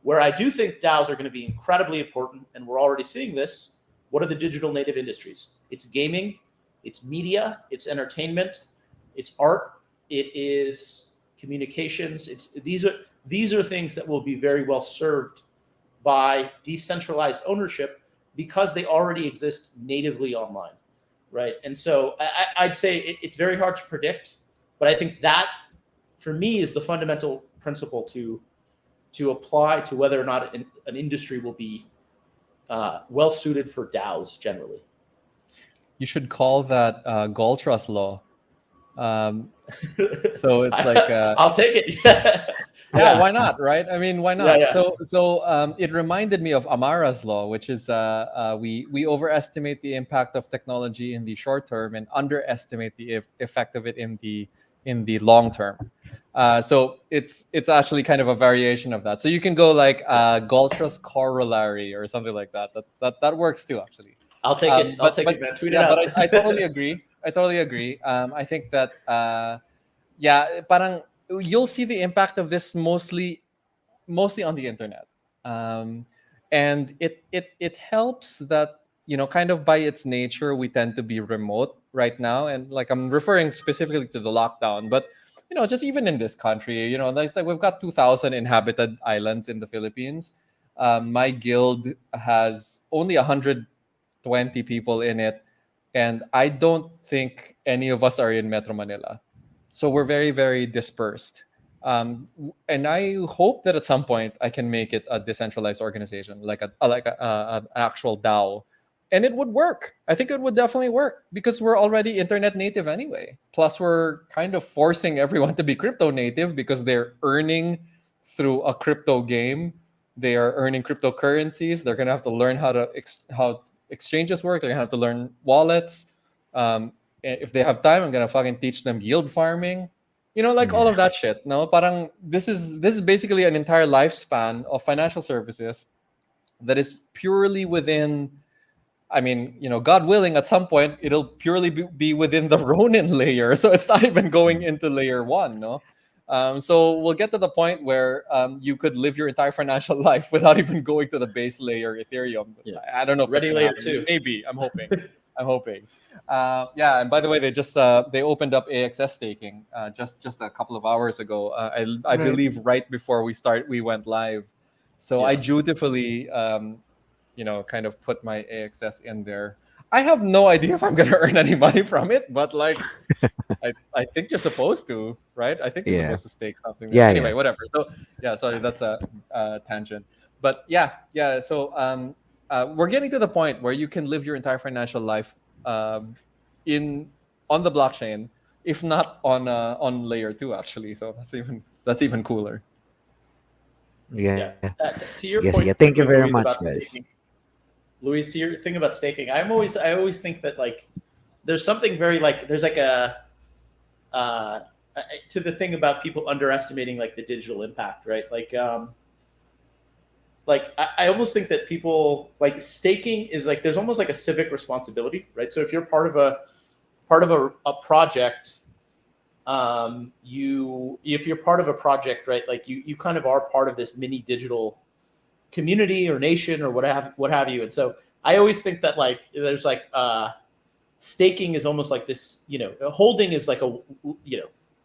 S4: Where I do think DAOs are going to be incredibly important, and we're already seeing this, what are the digital native industries? It's gaming, it's media, it's entertainment, it's art, it is communications. These are things that will be very well served by decentralized ownership because they already exist natively online, right? And so I'd say it's very hard to predict, but I think that, for me, is the fundamental principle to apply to whether or not an industry will be well suited for DAOs generally.
S6: You should call that Gold Trust law. So it's like
S4: I'll take it.
S6: yeah, why not, right? I mean, why not?
S4: Yeah.
S6: So it reminded me of Amara's law, which is we overestimate the impact of technology in the short term and underestimate the effect of it in the long term. So it's actually kind of a variation of that. So you can go like Galtra's corollary or something like that. That works too, actually.
S4: I'll take it. I'll take it, man. Tweet it
S6: yeah,
S4: out.
S6: but I totally agree. I think that parang you'll see the impact of this mostly on the internet, and it helps that kind of by its nature we tend to be remote right now, and like I'm referring specifically to the lockdown, but just even in this country, like we've got 2,000 inhabited islands in the Philippines. My guild has only 120 people in it, and I don't think any of us are in Metro Manila. So we're very, very dispersed. And I hope that at some point I can make it a decentralized organization, like an actual DAO. And it would work. I think it would definitely work because we're already internet native anyway. Plus, we're kind of forcing everyone to be crypto native because they're earning through a crypto game. They are earning cryptocurrencies. They're going to have to learn how exchanges work. They're going to have to learn wallets. If they have time, I'm going to fucking teach them yield farming. like all
S1: Yeah.
S6: of that shit. No, parang this is basically an entire lifespan of financial services that is purely within. I mean, God willing, at some point it'll purely be within the Ronin layer, so it's not even going into layer one. No, so we'll get to the point where you could live your entire financial life without even going to the base layer Ethereum.
S4: Yeah.
S6: I don't know if that's
S4: Ready
S6: gonna
S4: layer
S6: happen.
S4: two.
S6: Maybe. I'm hoping. I'm hoping. Yeah, and by the way, they opened up AXS staking just a couple of hours ago. I
S5: Right.
S6: believe right before we went live. So I
S4: Yeah.
S6: dutifully kind of put my AXS in there. I have no idea if I'm gonna earn any money from it, but like I think you're supposed to, right? I think you're
S1: Yeah.
S6: supposed to stake something there.
S1: Yeah.
S6: Anyway,
S1: Yeah.
S6: whatever. So yeah, sorry, that's a tangent. But yeah. So we're getting to the point where you can live your entire financial life um, in on the blockchain, if not on layer two, actually. So that's even cooler.
S4: Yeah.
S1: Yeah.
S4: To
S1: Sige,
S4: your
S1: sige.
S4: point
S1: Thank you
S4: quickly,
S1: very
S4: Louise,
S1: much,
S4: about
S1: guys.
S4: staking. Louise, to your thing about staking, I always think that like there's something very like there's like a uh, to the thing about people underestimating like the digital impact, right? Like I almost think that people like staking is like there's almost like a civic responsibility, right? So if you're part of a project, you if you're part of a project, right, like you kind of are part of this mini digital community or nation or what have you. And so I always think that like there's like staking is almost like this, holding is like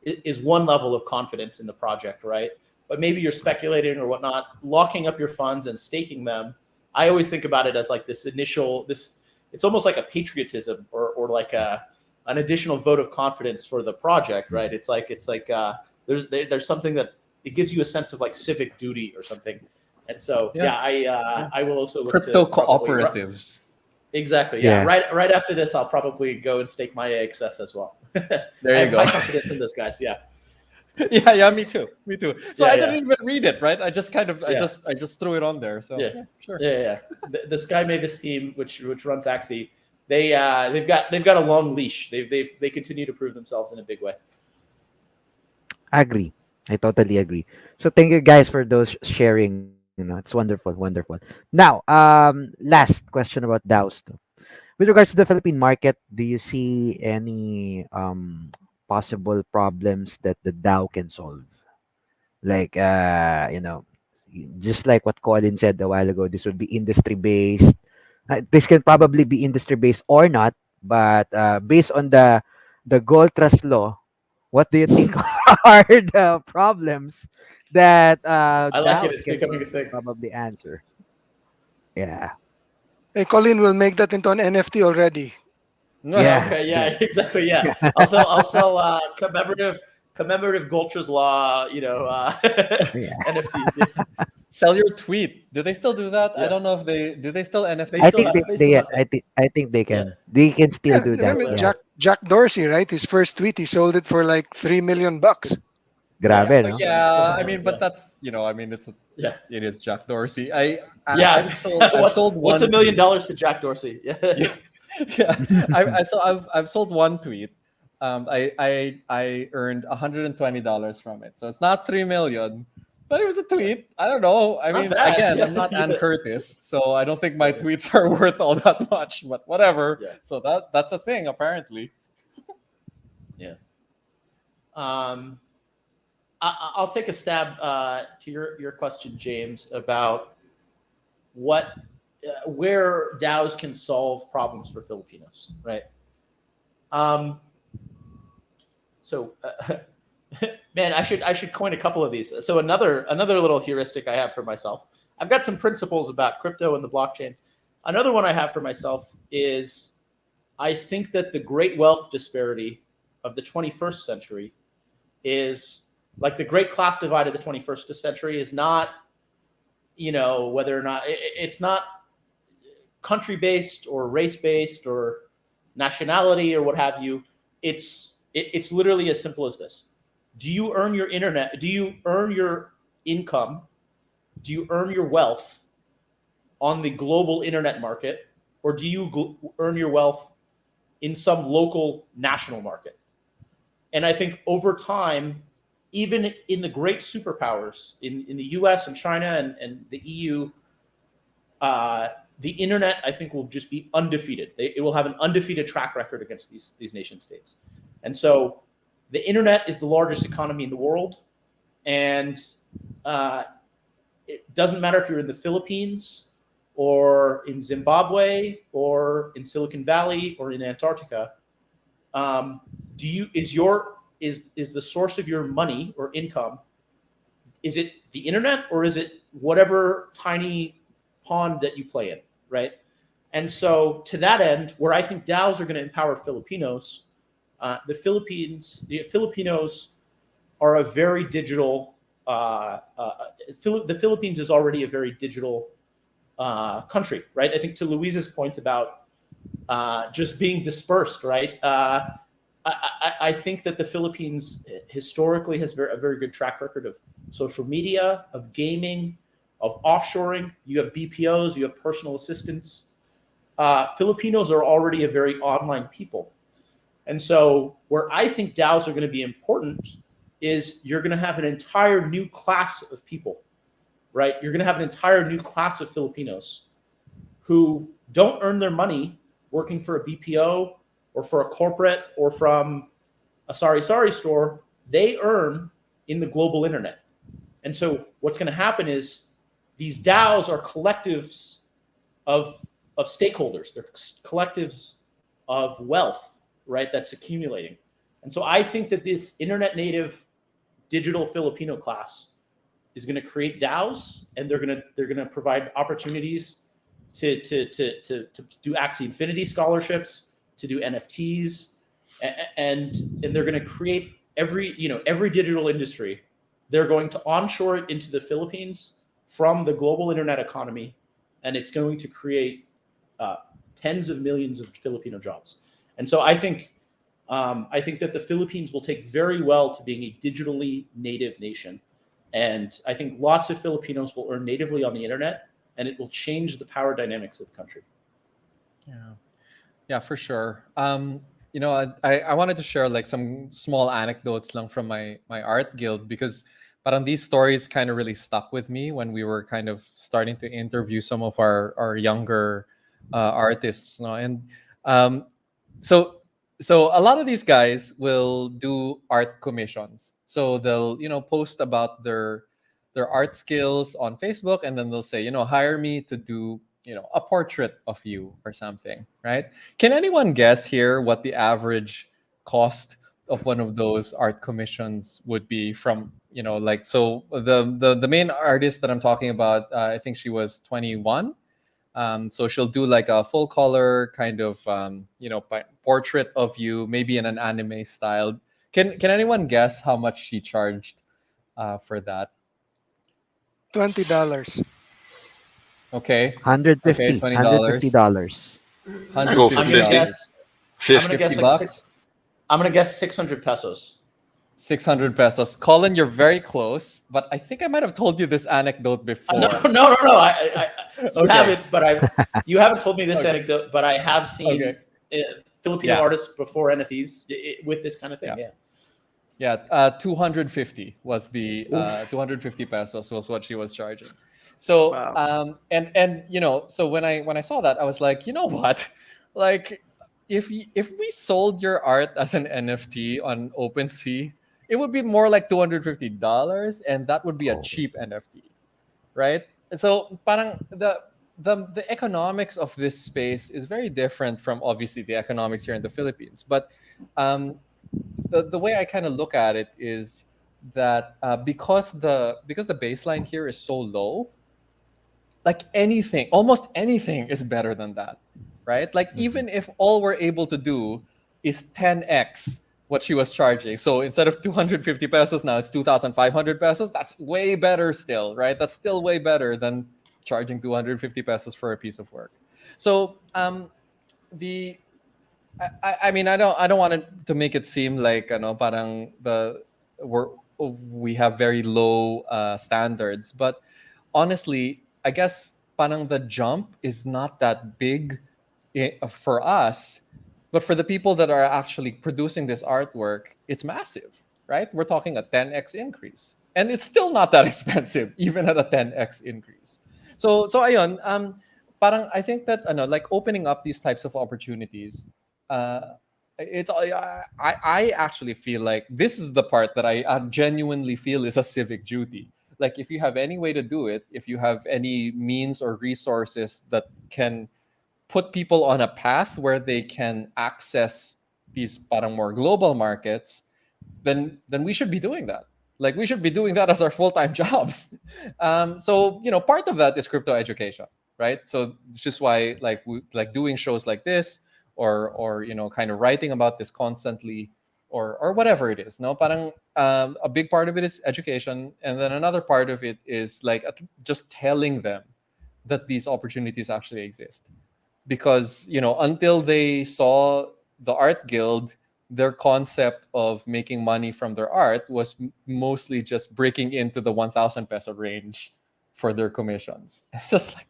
S4: is one level of confidence in the project, right? But maybe you're speculating or whatnot, locking up your funds and staking them. I always think about it as like this. It's almost like a patriotism or like an additional vote of confidence for the project, right? It's like there's something that it gives you a sense of like civic duty or something. And so
S6: Yeah.
S4: I will also look
S6: Crypto
S4: to probably
S6: cooperatives.
S4: exactly, yeah.
S1: Yeah.
S4: Right after this, I'll probably go and stake my AXS as well.
S6: There
S4: I
S6: you
S4: have
S6: go.
S4: high confidence in this, guys. Yeah,
S6: Yeah, me too. So
S4: Yeah,
S6: I
S4: yeah.
S6: didn't even read it, right? I just kind of,
S4: Yeah.
S6: I just threw it on there. So
S4: Yeah.
S6: sure.
S4: yeah. The Sky Mavis team, which runs Axie, they've got a long leash. They continue to prove themselves in a big way.
S1: Agree. I totally agree. So thank you guys for those sharing. It's wonderful, wonderful. Now, last question about DAOs. With regards to the Philippine market, do you see any possible problems that the DAO can solve? Like just like what Colin said a while ago, this would be industry based. This can probably be industry based or not, but based on the gold trust law, what do you think are the problems that
S4: I like it.
S1: DAOs
S4: It's
S1: can
S4: becoming a thing.
S1: probably answer? Yeah,
S5: Hey, Colin will make that into an NFT already.
S1: yeah,
S4: Okay,
S1: yeah,
S4: yeah, exactly. Yeah, I'll sell commemorative Goltra's law,
S1: yeah.
S4: NFTs. Yeah,
S6: Sell your tweet. Do they still do that? I
S4: yeah.
S6: don't know if they do. They still
S4: They
S6: NFT
S1: I
S4: still
S1: think
S4: have
S6: tweet?
S4: they still have that.
S1: I think they
S4: Yeah,
S1: can. They can still
S5: Yeah,
S1: do
S4: they
S1: that.
S4: still
S5: remember
S4: have.
S1: Yeah.
S5: Jack Dorsey, right? His first tweet, he sold it for like 3 million bucks.
S4: Yeah,
S1: Grabe, no?
S6: Yeah, I
S4: so
S6: mean, but
S4: yeah,
S6: that's I mean,
S4: yeah,
S6: it is Jack Dorsey. I've
S4: yeah.
S6: sold I've sold
S4: What's
S6: one
S4: $1 million
S6: tweet.
S4: to Jack Dorsey? Yeah,
S6: Yeah, yeah. I've sold one tweet. I earned $120 from it, so it's not 3 million, but it was a
S4: yeah.
S6: tweet. I don't know. I
S4: Not
S6: mean,
S4: bad.
S6: again, I'm
S4: Yeah,
S6: not Ann
S4: yeah,
S6: Curtis, so I don't think my
S4: yeah,
S6: tweets are worth all that much. But whatever.
S4: yeah,
S6: So that's a thing apparently.
S4: yeah. Um, I'll take a stab to your question, James, about where DAOs can solve problems for Filipinos, right? Um, so, man, I should coin a couple of these. So another little heuristic I have for myself. I've got some principles about crypto and the blockchain. Another one I have for myself is I think that the great wealth disparity of the 21st century is like the great class divide of the 21st century is not, whether or not it's not country based or race based or nationality or what have you. It's literally as simple as this. Do you earn your internet? Do you earn your income? Do you earn your wealth on the global internet market, or do you earn your wealth in some local national market? And I think over time, even in the great superpowers in the US and China and the EU, the internet, I think, will just be undefeated. It will have an undefeated track record against these nation states. And so the internet is the largest economy in the world. And it doesn't matter if you're in the Philippines or in Zimbabwe or in Silicon Valley or in Antarctica. Is the source of your money or income, is it the internet or is it whatever tiny pond that you play in, right? And so to that end, where I think DAOs are going to empower Filipinos, the Filipinos are a very digital. The Philippines is already a very digital country, right? I think to Luisa's point about just being dispersed, right? I think that the Philippines historically has a very good track record of social media, of gaming, of offshoring. You have BPOs, you have personal assistants. Filipinos are already a very online people. And so where I think DAOs are going to be important is you're going to have an entire new class of people, right? You're going to have an entire new class of Filipinos who don't earn their money working for a BPO or for a corporate or from a sorry store. They earn in the global internet. And so what's going to happen is these DAOs are collectives of stakeholders. They're collectives of wealth, right? That's accumulating. And so I think that this internet native digital Filipino class is going to create DAOs, and they're going to provide opportunities to do Axie Infinity scholarships, to do NFTs, and they're going to create every digital industry. They're going to onshore it into the Philippines from the global internet economy, and it's going to create tens of millions of Filipino jobs. And so I think that the Philippines will take very well to being a digitally native nation. And I think lots of Filipinos will earn natively on the internet, and it will change the power dynamics of the country.
S6: Yeah, for sure. I wanted to share like some small anecdotes lang from my art guild, because parang these stories kind of really stuck with me when we were kind of starting to interview some of our younger artists. And so a lot of these guys will do art commissions. So they'll post about their art skills on Facebook, and then they'll say, hire me to do a portrait of you or something, right? Can anyone guess here what the average cost of one of those art commissions would be from, so the main artist that I'm talking about, I think she was 21. So she'll do like a full color kind of, portrait of you, maybe in an anime style. Can anyone guess how much she charged for that?
S5: $20.
S6: Okay. Okay,
S1: 150,
S6: $20.
S1: $150.
S2: I go for
S4: I'm gonna
S2: 50.
S4: guess. I'm
S2: 50.
S4: gonna guess
S6: 50
S4: like
S6: bucks?
S4: I'm gonna guess 600 pesos.
S6: 600 pesos. Colin, you're very close, but I think I might have told you this anecdote before.
S4: No. You
S6: Okay.
S4: haven't, but you haven't told me this
S6: Okay.
S4: anecdote, but I have seen Filipino
S6: Yeah.
S4: artists before NFTs with this kind of thing.
S6: Yeah. 250 was the 250 pesos was what she was charging. So
S2: Wow.
S6: and so when I saw that, I was like, you know what, like if we sold your art as an NFT on OpenSea, it would be more like $250, and that would be a cheap NFT, right? And so parang the economics of this space is very different from obviously the economics here in the Philippines. But the way I kind of look at it is that because the baseline here is so low, like almost anything is better than that, right? Like even if all we're able to do is 10x what she was charging, so instead of 250 pesos now it's 2,500 pesos, that's way better still, right? That's still way better than charging 250 pesos for a piece of work. So the I mean, I don't want it to make it seem like parang we have very low standards, but honestly, I guess parang the jump is not that big for us, But for the people that are actually producing this artwork, it's massive, right? We're talking a 10x increase. And it's still not that expensive, even at a 10x increase. So ayun, parang I think that like opening up these types of opportunities, I actually feel like this is the part that I genuinely feel is a civic duty. Like if you have any way to do it, if you have any means or resources that can put people on a path where they can access these parang more global markets, then we should be doing that. Like we should be doing that as our full-time jobs. So part of that is crypto education, right? So it's just why like doing shows like this, or kind of writing about this constantly, or whatever it is. No, parang a big part of it is education, and then another part of it is like just telling them that these opportunities actually exist, because until they saw the art guild, their concept of making money from their art was mostly just breaking into the 1,000 peso range for their commissions. It's just like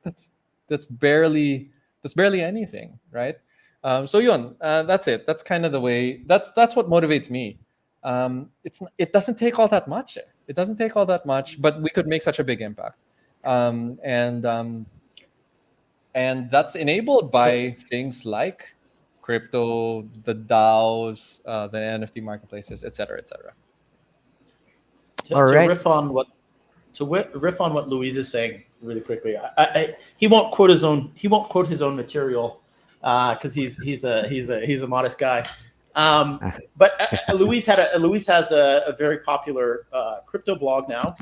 S6: that's barely anything, right? So yun, that's it. That's kind of the way. That's what motivates me. It doesn't take all that much. It doesn't take all that much, but we could make such a big impact. And that's enabled by things like crypto, the DAOs, the NFT marketplaces, et cetera, et cetera.
S1: All
S4: To
S1: right.
S4: riff on what riff on what Louise is saying really quickly. He won't quote his own. He won't quote his own material because he's a modest guy. But Louise has a very popular crypto blog now,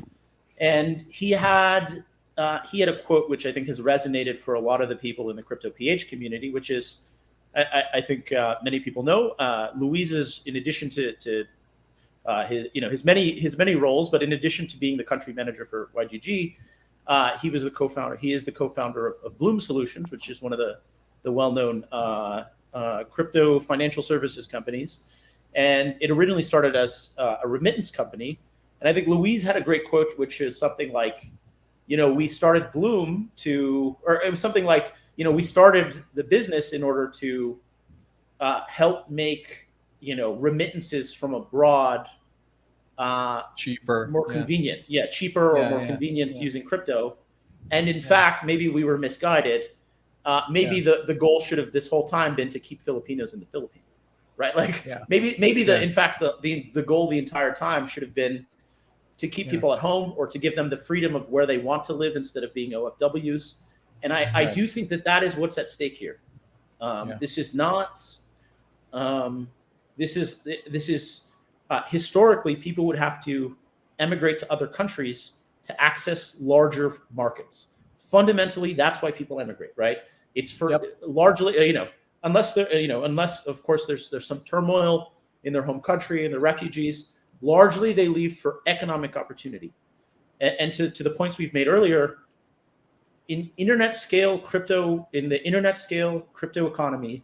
S4: and he had a quote which I think has resonated for a lot of the people in the crypto PH community, which is I think many people know Louise is, in addition to his many roles, but in addition to being the country manager for YGG, he was the co-founder. He is the co-founder of Bloom Solutions, which is one of the well-known crypto financial services companies, and it originally started as a remittance company. And I think Louise had a great quote, which is something like, we started Bloom or it was something like, we started the business in order to help make remittances from abroad
S6: Cheaper,
S4: more convenient, cheaper or more convenient using crypto. And in fact, maybe we were misguided. Maybe the goal should have this whole time been to keep Filipinos in the Philippines, right? Like maybe in fact the goal the entire time should have been to keep people at home, or to give them the freedom of where they want to live instead of being OFWs. And I do think that is what's at stake here. This is not. This is historically, people would have to emigrate to other countries to access larger markets. Fundamentally, that's why people emigrate, right? It's for largely, unless of course there's some turmoil in their home country and they're refugees. Largely, they leave for economic opportunity. And to the points we've made earlier, in the internet scale crypto economy,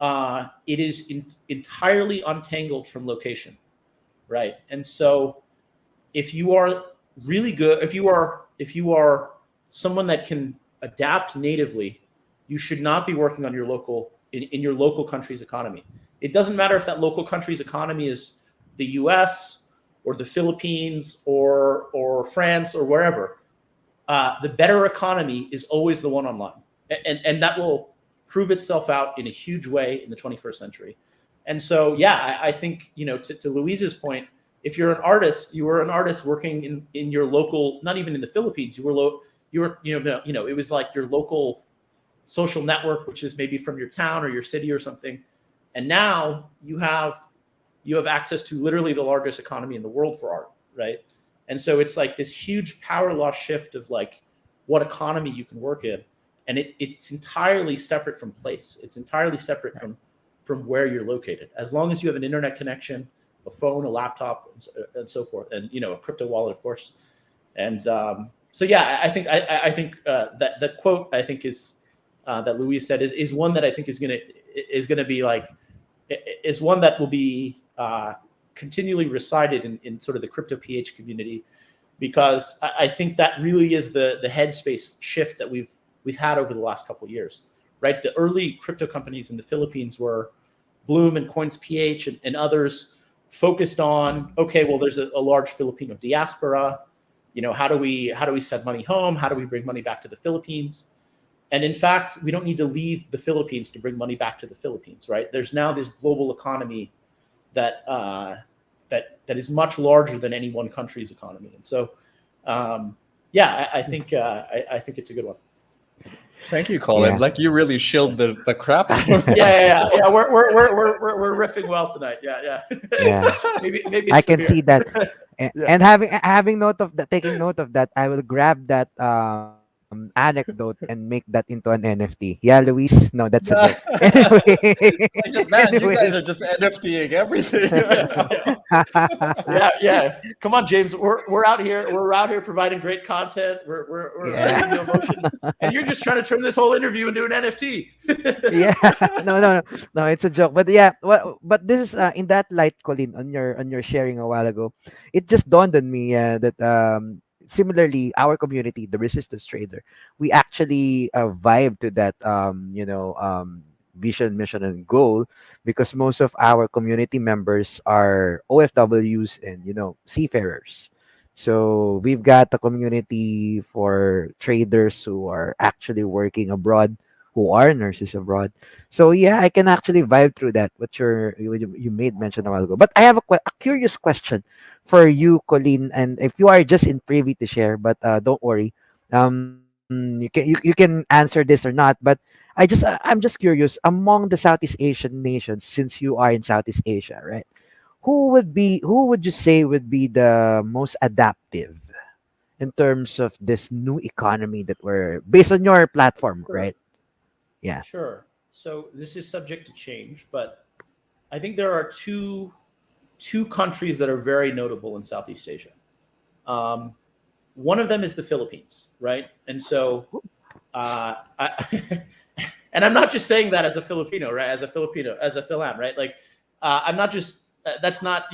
S4: it is entirely untangled from location, right? And so if you are really good, if you are someone that can adapt natively, you should not be working on your local in your local country's economy. It doesn't matter if that local country's economy is the US or the Philippines or France or wherever. The better economy is always the one online, and that will prove itself out in a huge way in the 21st century. And so, I think, to Louise's point, if you're an artist, you were an artist working in your local, not even in the Philippines, it was like your local social network, which is maybe from your town or your city or something. And now you have access to literally the largest economy in the world for art, right? And so it's like this huge power law shift of like what economy you can work in. And it's entirely separate from place. It's entirely separate from where you're located. As long as you have an internet connection, a phone, a laptop, and so forth, and a crypto wallet, of course. And I think that the quote I think is that Louise said is one that I think is gonna be like is one that will be continually recited in sort of the crypto PH community, because I think that really is the headspace shift that we've had over the last couple of years, right? The early crypto companies in the Philippines were Bloom and CoinsPH and others focused on, okay, well, there's a large Filipino diaspora. How do we send money home? How do we bring money back to the Philippines? And in fact, we don't need to leave the Philippines to bring money back to the Philippines, right? There's now this global economy that is much larger than any one country's economy. And so, I think it's a good one.
S6: Thank you, Colin.
S1: Yeah.
S6: Like you really shilled the crap out of it.
S4: Yeah. We're riffing well tonight. Yeah.
S1: Yeah.
S4: maybe
S1: I
S4: it's the
S1: can
S4: beer.
S1: see that.
S4: Yeah.
S1: And having note of that, taking note of that, I will grab that anecdote and make that into an NFT. Yeah, Luis. No, that's a joke. Anyway,
S6: I said, man, you guys
S1: anyways.
S6: are just NFTing everything.
S4: Yeah. Come on, James. We're out here. We're out here providing great content. We're
S1: Yeah.
S4: giving you emotion, and you're just trying to turn this whole interview into an NFT.
S1: Yeah. No, it's a joke. But yeah, but this is in that light, Colin, on your sharing a while ago, it just dawned on me that similarly, our community, the resistance trader, we actually vibe to that vision, mission, and goal, because most of our community members are OFWs and seafarers. So we've got a community for traders who are actually working abroad, who are nurses abroad. So yeah, I can actually vibe through that. What you made mention a while ago. But I have a curious question for you, Colleen, and if you are just in privy to share, but don't worry. You can answer this or not, but I'm just curious, among the Southeast Asian nations, since you are in Southeast Asia, right? Who would you say would be the most adaptive in terms of this new economy that we're based on your platform,
S4: Sure.
S1: right? Yeah.
S4: Sure. So this is subject to change, but I think there are two countries that are very notable in Southeast Asia. One of them is the Philippines, right? And so, and I'm not just saying that as a Filipino, right? As a Philam, right? Like, I'm not just. That's not.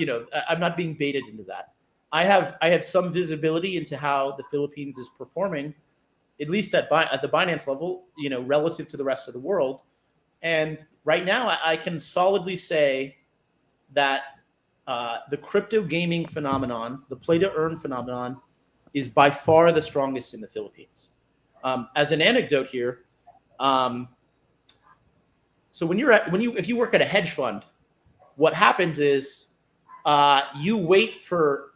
S4: I'm not being baited into that. I have some visibility into how the Philippines is performing, at least at the Binance level, relative to the rest of the world. And right now, I can solidly say that the crypto gaming phenomenon, the play to earn phenomenon, is by far the strongest in the Philippines. As an anecdote here, so if you work at a hedge fund, what happens is you wait for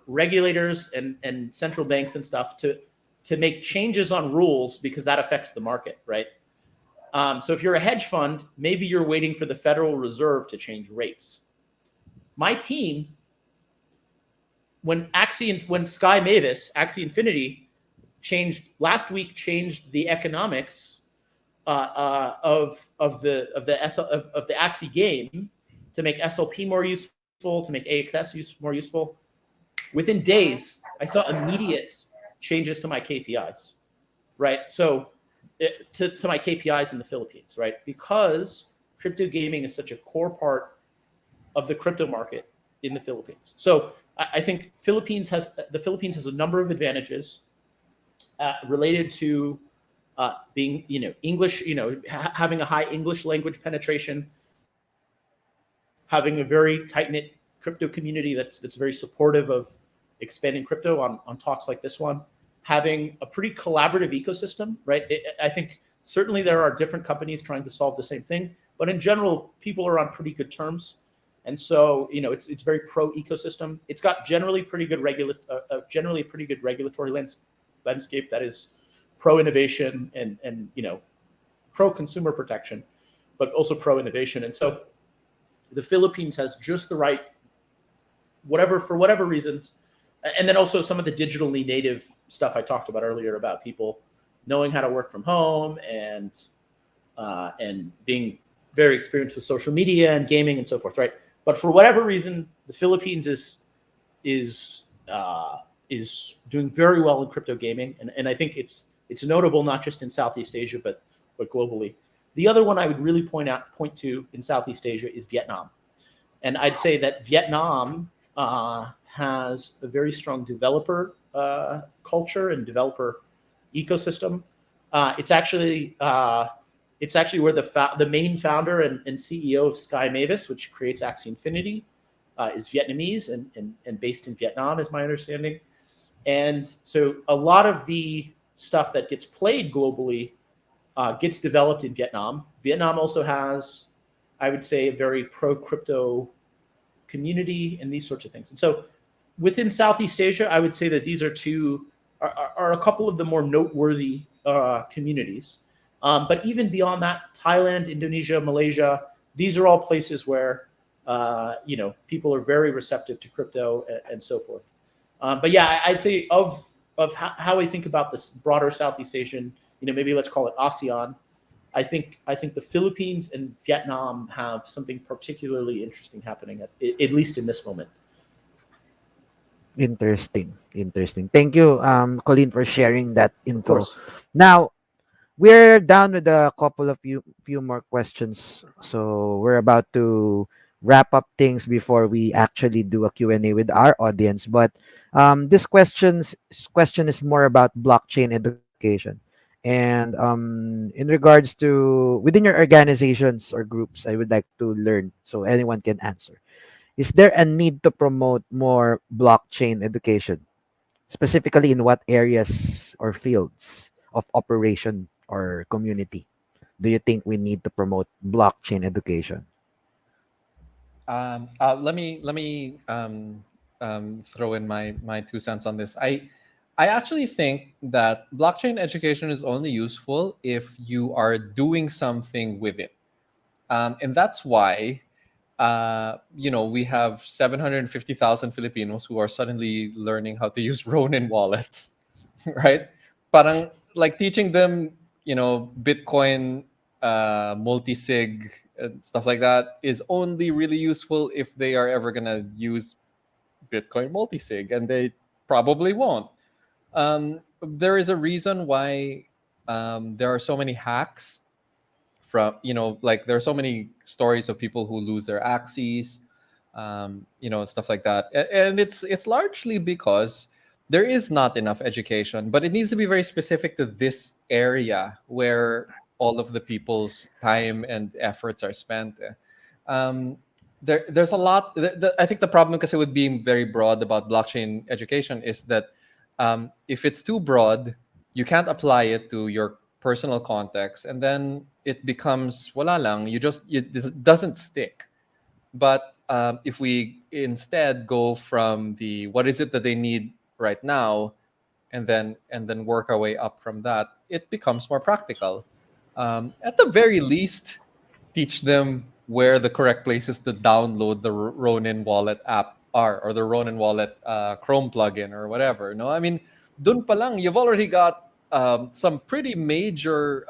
S4: regulators and central banks and stuff to make changes on rules, because that affects the market, right? So if you're a hedge fund, maybe you're waiting for the Federal Reserve to change rates. My team, when Sky Mavis, Axie Infinity, changed the economics of the Axie game to make SLP more useful, to make AXS more useful. Within days, I saw immediate changes to my KPIs, right? So to my KPIs in the Philippines, right? Because crypto gaming is such a core part of the crypto market in the Philippines. So I think the Philippines has a number of advantages related to being, English, having a high English language penetration, having a very tight-knit crypto community that's very supportive of expanding crypto on talks like this one, having a pretty collaborative ecosystem, right? I think certainly there are different companies trying to solve the same thing, but in general, people are on pretty good terms. And so, it's very pro ecosystem. It's got generally pretty good regulatory landscape that is pro innovation and pro consumer protection, but also pro innovation. And so, the Philippines has just the right, for whatever reasons, and then also some of the digitally native stuff I talked about earlier about people knowing how to work from home and being very experienced with social media and gaming and so forth, right? But for whatever reason, the Philippines is doing very well in crypto gaming, and I think it's notable not just in Southeast Asia but globally. The other one I would really point to in Southeast Asia is Vietnam, and I'd say that Vietnam has a very strong developer culture and developer ecosystem. It's actually It's actually where the main founder and CEO of Sky Mavis, which creates Axie Infinity, is Vietnamese and based in Vietnam, is my understanding. And so a lot of the stuff that gets played globally gets developed in Vietnam. Vietnam also has, I would say, a very pro crypto community and these sorts of things. And so within Southeast Asia, I would say that these are a couple of the more noteworthy communities. But even beyond that, Thailand, Indonesia, Malaysia, these are all places where people are very receptive to crypto and so forth. But yeah, I'd say of how I think about this broader Southeast Asian, maybe let's call it ASEAN. I think the Philippines and Vietnam have something particularly interesting happening at least in this moment.
S1: Interesting. Interesting. Thank you, Colleen, for sharing that
S4: Of
S1: info.
S4: course.
S1: Now, we're down with a couple of few more questions. So we're about to wrap up things before we actually do a Q&A with our audience. But this question is more about blockchain education. And in regards to within your organizations or groups, I would like to learn so anyone can answer. Is there a need to promote more blockchain education, specifically in what areas or fields of operation or community do you think we need to promote blockchain education?
S6: Let me throw in my 2 cents on this. I actually think that blockchain education is only useful if you are doing something with it, and that's why we have 750,000 Filipinos who are suddenly learning how to use Ronin wallets, right? Parang like teaching them, Bitcoin, multi-sig and stuff like that is only really useful if they are ever gonna use Bitcoin multi-sig, and they probably won't. There is a reason why there are so many hacks from, like there are so many stories of people who lose their axes, stuff like that. And it's largely because there is not enough education, but it needs to be very specific to this area where all of the people's time and efforts are spent. um, there's a lot. I think the problem, because it would be very broad about blockchain education, is that if it's too broad, you can't apply it to your personal context, and then it becomes wala lang. It doesn't stick. But if we instead go from the what is it that they need right now, and then work our way up from that, it becomes more practical. At the very least, teach them where the correct places to download the Ronin Wallet app are, or the Ronin Wallet Chrome plugin or whatever. No, I mean, dun pa lang, you've already got some pretty major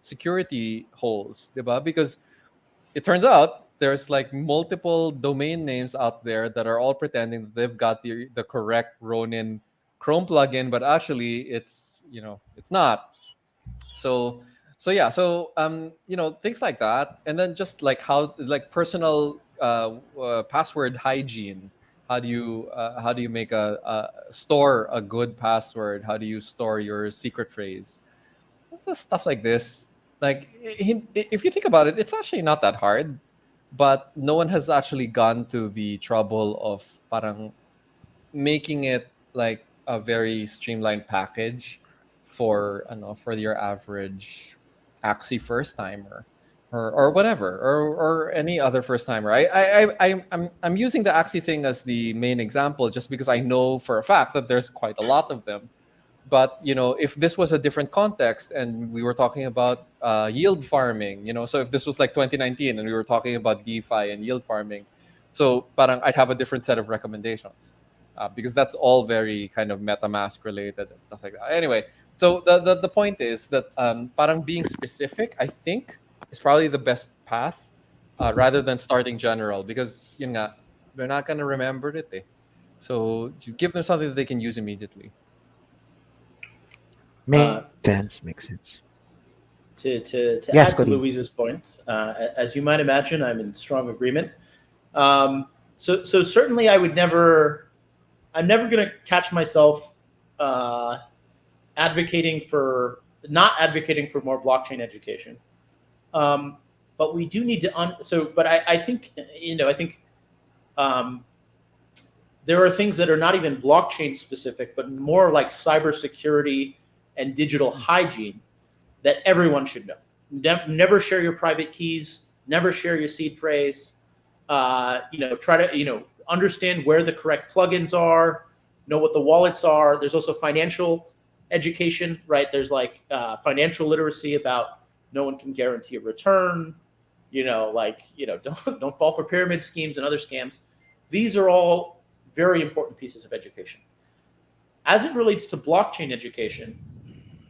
S6: security holes, diba? Because it turns out there's like multiple domain names out there that are all pretending that they've got the correct Ronin Chrome plugin, but actually it's not. So yeah, so things like that, and then just like how, like, personal password hygiene. How do you make store a good password? How do you store your secret phrase? It's just stuff like this. Like, if you think about it, it's actually not that hard, but no one has actually gone to the trouble of parang making it like a very streamlined package for, I don't know, for your average Axie first timer, or whatever, or any other first timer. I'm using the Axie thing as the main example just because I know for a fact that there's quite a lot of them. But if this was a different context and we were talking about yield farming, so if this was like 2019 and we were talking about DeFi and yield farming, so parang I'd have a different set of recommendations, because that's all very kind of MetaMask related and stuff like that. Anyway, so the point is that parang being specific, I think, is probably the best path, rather than starting general, because yun nga, they're not gonna remember it. So just give them something that they can use immediately.
S4: Uh,
S1: Makes sense. Makes sense.
S4: to
S1: Yes,
S4: add to
S1: Colleen.
S4: Louise's point, as you might imagine, I'm in strong agreement. So certainly, I'm never going to catch myself uh, advocating for not advocating for more blockchain education. Um, but we do need to but I think I think um, there are things that are not even blockchain specific, but more like cybersecurity and digital hygiene that everyone should know. Never share your private keys. Never share your seed phrase. Try to understand where the correct plugins are. Know what the wallets are. There's also financial education, right? There's like financial literacy about no one can guarantee a return. Don't fall for pyramid schemes and other scams. These are all very important pieces of education. As it relates to blockchain education,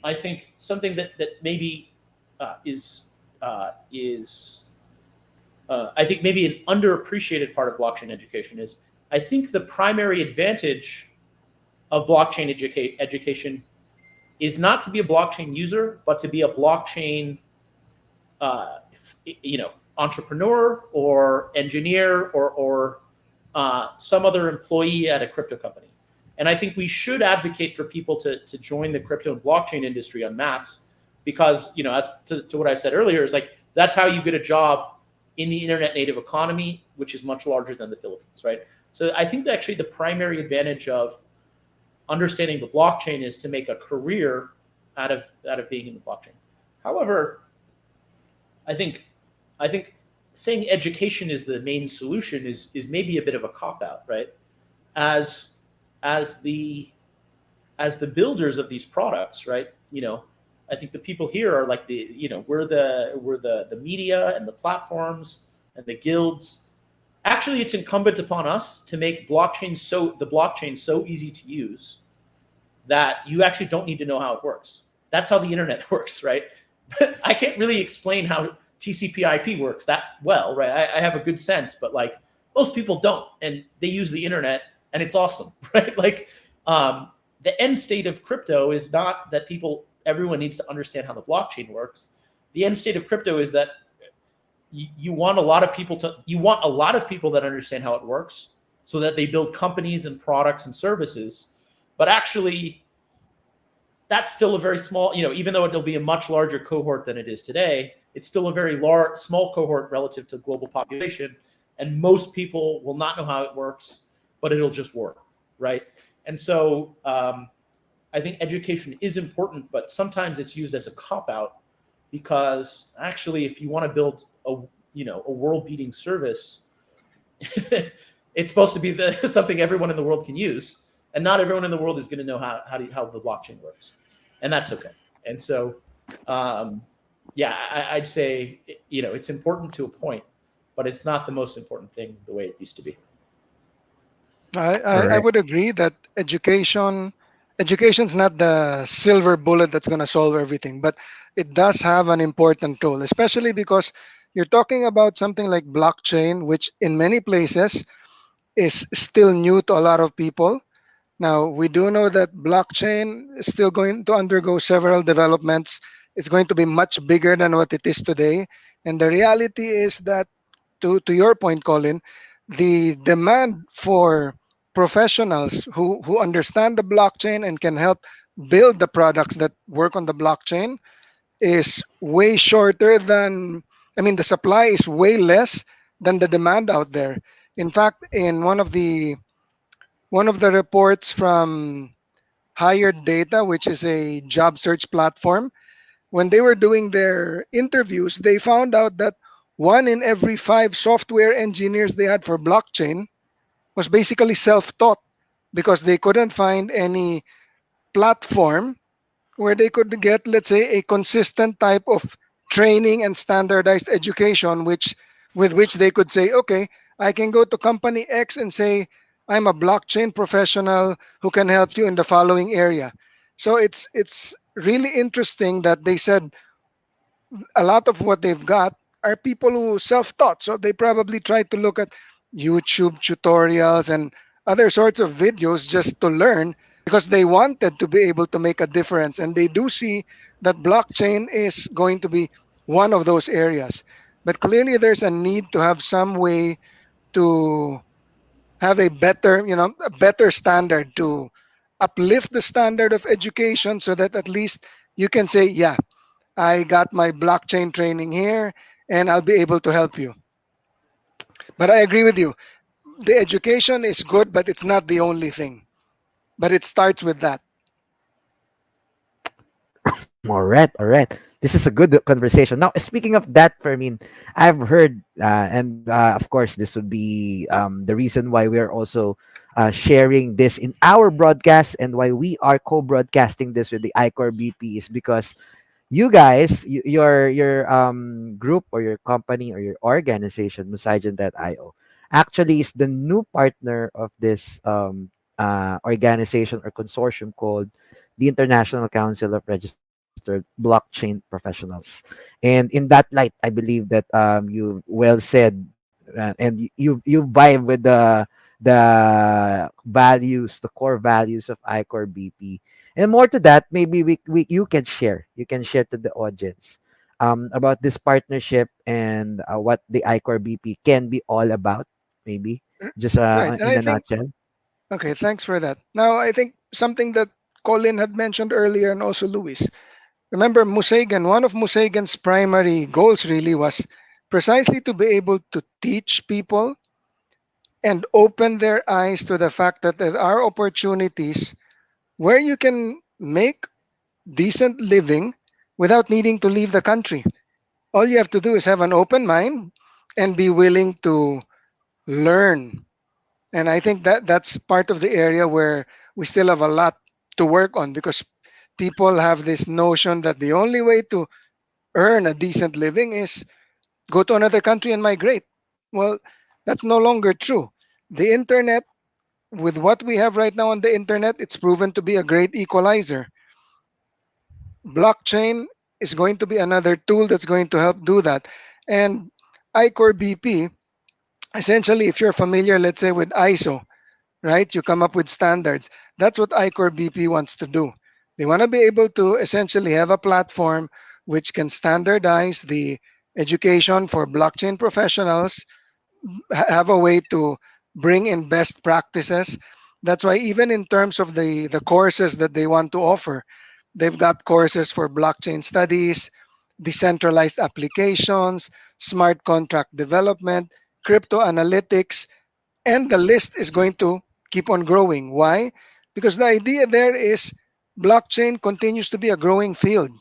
S4: I think something that maybe is I think maybe an underappreciated part of blockchain education is I think the primary advantage of blockchain education is not to be a blockchain user, but to be a blockchain uh, entrepreneur or engineer or some other employee at a crypto company. And I think we should advocate for people to join the crypto and blockchain industry en masse because, as to what I said earlier, is like that's how you get a job in the internet native economy, which is much larger than the Philippines, right? So I think that actually the primary advantage of understanding the blockchain is to make a career out of being in the blockchain. However, I think I think saying education is the main solution is maybe a bit of a cop out, right? As as the as the builders of these products, right? I think the people here are like we're the media and the platforms and the guilds. Actually, it's incumbent upon us to make the blockchain so easy to use that you actually don't need to know how it works. That's how the internet works, right? But I can't really explain how TCP/IP works that well, right? I have a good sense, but like most people don't, and they use the internet, and it's awesome, right? Like the end state of crypto is not that everyone needs to understand how the blockchain works. The end state of crypto is that you want a lot of people that understand how it works, so that they build companies and products and services. But actually, that's still a very small, even though it'll be a much larger cohort than it is today, it's still a very small cohort relative to global population. And most people will not know how it works, but it'll just work, right? And so I think education is important, but sometimes it's used as a cop out because actually, if you want to build a world beating service, it's supposed to be something everyone in the world can use, and not everyone in the world is going to know how the blockchain works, and that's okay. And so, yeah, I'd say it's important to a point, but it's not the most important thing the way it used to be.
S1: All
S5: I
S1: right.
S5: would agree that education's not the silver bullet that's going to solve everything, but it does have an important role, especially because you're talking about something like blockchain, which in many places is still new to a lot of people. Now, we do know that blockchain is still going to undergo several developments. It's going to be much bigger than what it is today. And the reality is that, to your point, Colin, the demand for professionals who understand the blockchain and can help build the products that work on the blockchain is way shorter than, I mean, the supply is way less than the demand out there. In fact, in one of the reports from Hired Data, which is a job search platform, when they were doing their interviews, they found out that one in every five software engineers they had for blockchain was basically self taught because they couldn't find any platform where they could get, let's say, a consistent type of training and standardized education, with which they could say, okay, I can go to company X and say, I'm a blockchain professional who can help you in the following area. So it's really interesting that they said a lot of what they've got are people who self-taught. So they probably try to look at YouTube tutorials and other sorts of videos just to learn because they wanted to be able to make a difference. And they do see that blockchain is going to be one of those areas. But clearly there's a need to have some way to have a better standard to uplift the standard of education so that at least you can say, yeah, I got my blockchain training here, and I'll be able to help you. But I agree with you. The education is good, but it's not the only thing. But it starts with that.
S1: All right, all right. This is a good conversation. Now, speaking of that, Fermin, I've heard, and of course, this would be the reason why we are also sharing this in our broadcast and why we are co-broadcasting this with the iCore BP is because you guys, your group or your company or your organization, Museigen.io, actually is the new partner of this organization or consortium called the International Council of Registered Blockchain Professionals. And in that light, I believe that you well said, and you vibe with the values, the core values of iCore BP. And more to that, maybe we you can share to the audience about this partnership and what the iCore BP can be all about, maybe just
S5: Right. And
S1: in
S5: I
S1: a
S5: think,
S1: nutshell.
S5: okay, thanks for that. Now, I think something that Colin had mentioned earlier and also Luis. Remember, Museigen, one of Museigen's primary goals really was precisely to be able to teach people and open their eyes to the fact that there are opportunities where you can make decent living without needing to leave the country. All you have to do is have an open mind and be willing to learn. And I think that that's part of the area where we still have a lot to work on, because people have this notion that the only way to earn a decent living is go to another country and migrate. Well, that's no longer true. The internet, with what we have right now on the internet, it's proven to be a great equalizer. Blockchain is going to be another tool that's going to help do that. And iCore BP, essentially, if you're familiar, let's say, with ISO, right? You come up with standards. That's what iCore BP wants to do. They want to be able to essentially have a platform which can standardize the education for blockchain professionals, have a way to bring in best practices. That's why even in terms of the courses that they want to offer, they've got courses for blockchain studies, decentralized applications, smart contract development, crypto analytics, and the list is going to keep on growing. Why? Because the idea there is blockchain continues to be a growing field.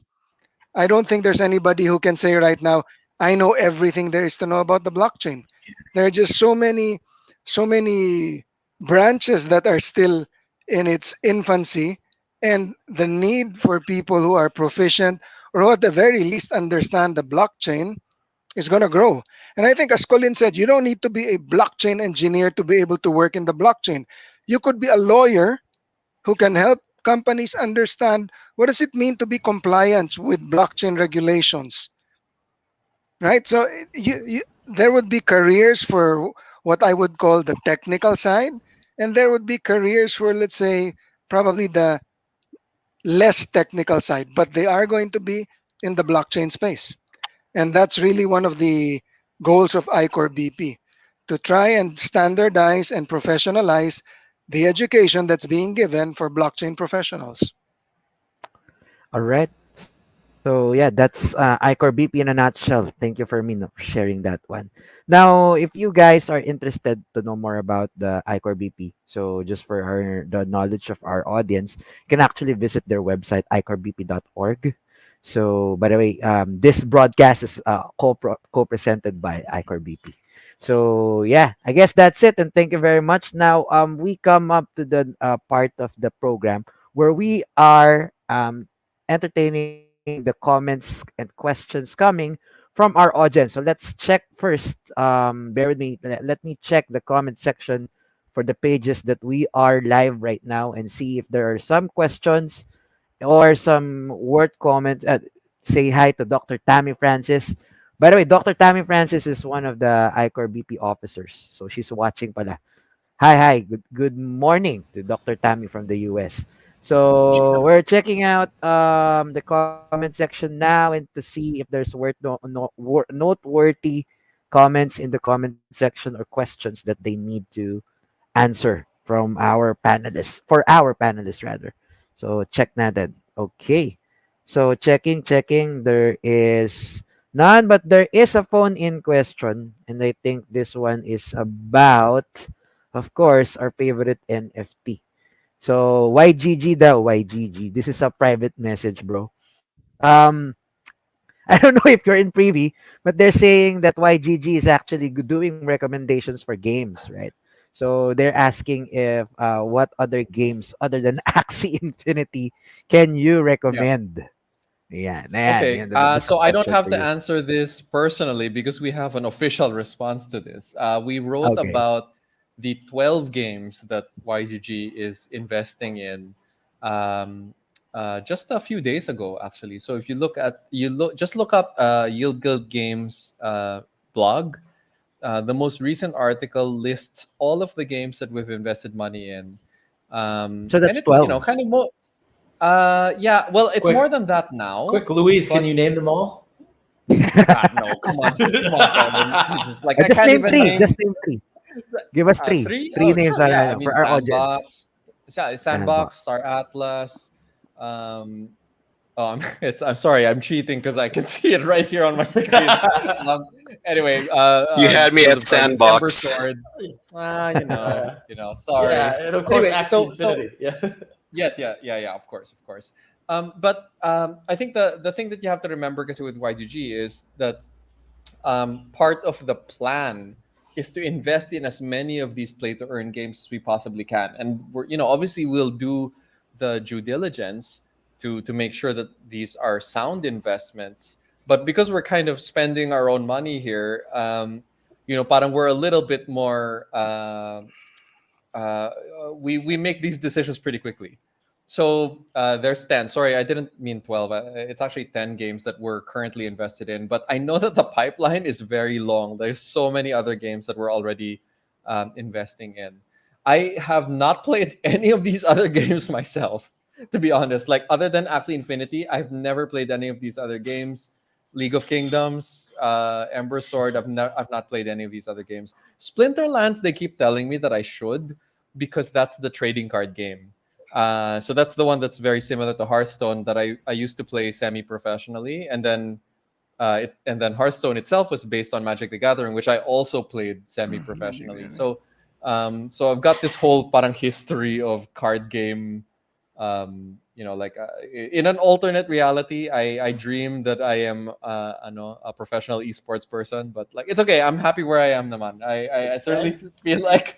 S5: I don't think there's anybody who can say right now, I know everything there is to know about the blockchain. There are just so many branches that are still in its infancy, and the need for people who are proficient or who at the very least understand the blockchain is going to grow. And I think, as Colin said, you don't need to be a blockchain engineer to be able to work in the blockchain. You could be a lawyer who can help companies understand what does it mean to be compliant with blockchain regulations, right? So there would be careers for what I would call the technical side, and there would be careers for, let's say, probably the less technical side, but they are going to be in the blockchain space. And that's really one of the goals of iCore BP, to try and standardize and professionalize the education that's being given for blockchain professionals.
S1: All right. So yeah, that's iCore BP in a nutshell. Thank you for me sharing that one. Now, if you guys are interested to know more about the iCore BP, so just for the knowledge of our audience, you can actually visit their website icorebp.org. So, by the way, this broadcast is co-presented by iCore BP. So yeah, I guess that's it, and thank you very much. Now, we come up to the part of the program where we are entertaining the comments and questions coming from our audience. So let's check first. Bear with me. Let me check the comment section for the pages that we are live right now and see if there are some questions or some word comment. Say hi to Dr. Tammy Francis. By the way, Dr. Tammy Francis is one of the ICOR BP officers. So she's watching pala. Hi, hi. Good morning to Dr. Tammy from the US. So we're checking out the comment section now and to see if there's noteworthy comments in the comment section or questions that they need to answer from our panelists, for our panelists rather. So check natin. Okay. So checking. There is none, but there is a phone in question, and I think this one is about, of course, our favorite NFT. So YGG daw, YGG. This is a private message, bro. Um, I don't know if you're in privy, but they're saying that YGG is actually doing recommendations for games, right? So they're asking if what other games other than Axie Infinity can you
S6: Yeah.
S1: recommend? Yeah,
S6: Okay.
S1: yan. This is
S6: So I don't
S1: question
S6: have
S1: for
S6: to
S1: you.
S6: answer this personally because we have an official response to this. We wrote
S1: Okay.
S6: about the 12 games that YGG is investing in um, just a few days ago, actually. So if just look up Yield Guild Games blog. The most recent article lists all of the games that we've invested money in,
S1: So
S6: and
S1: that's
S6: it's
S1: 12.
S6: kind of more. Yeah, well, it's more
S4: Quick,
S6: than that now,
S4: quick, Louise, can
S6: but
S4: you name them all?
S6: no, come on, Colin, Jesus, like I
S1: Just
S6: can't
S1: name
S6: even
S1: three.
S6: name
S1: Just name three. Give us three.
S6: three.
S1: Three
S6: Oh,
S1: names
S6: sure, yeah. I
S1: for
S6: mean,
S1: our audience.
S6: Sandbox,
S1: Sandbox.
S6: Star Atlas. Um, I'm sorry, I'm cheating because I can see it right here on my screen. Um, anyway,
S2: You had me
S6: Guild
S2: at
S6: of Guardians, Ember
S2: Sandbox.
S6: Sword.
S4: Yeah,
S6: Sorry.
S4: and of course,
S6: Anyway,
S4: Axie Infinity. Yeah.
S6: yes, yeah, of course, of course. But I think the thing that you have to remember, kasi with YGG, is that part of the plan is to invest in as many of these play to earn games as we possibly can, and obviously we'll do the due diligence to make sure that these are sound investments. But because we're kind of spending our own money here, parang we're a little bit more. We make these decisions pretty quickly. So there's 10. Sorry, I didn't mean 12. It's actually 10 games that we're currently invested in. But I know that the pipeline is very long. There's so many other games that we're already investing in. I have not played any of these other games myself, to be honest. Like, other than Axie Infinity, I've never played any of these other games. League of Kingdoms, Ember Sword, I've not played any of these other games. Splinterlands, they keep telling me that I should, because that's the trading card game. So that's the one that's very similar to Hearthstone that I used to play semi-professionally, and then Hearthstone itself was based on Magic the Gathering, which I also played semi-professionally. So I've got this whole parang history of card game. Like in an alternate reality, I dream that I am a professional esports person, but like it's okay. I'm happy where I am, naman. I certainly
S4: Okay.
S6: feel like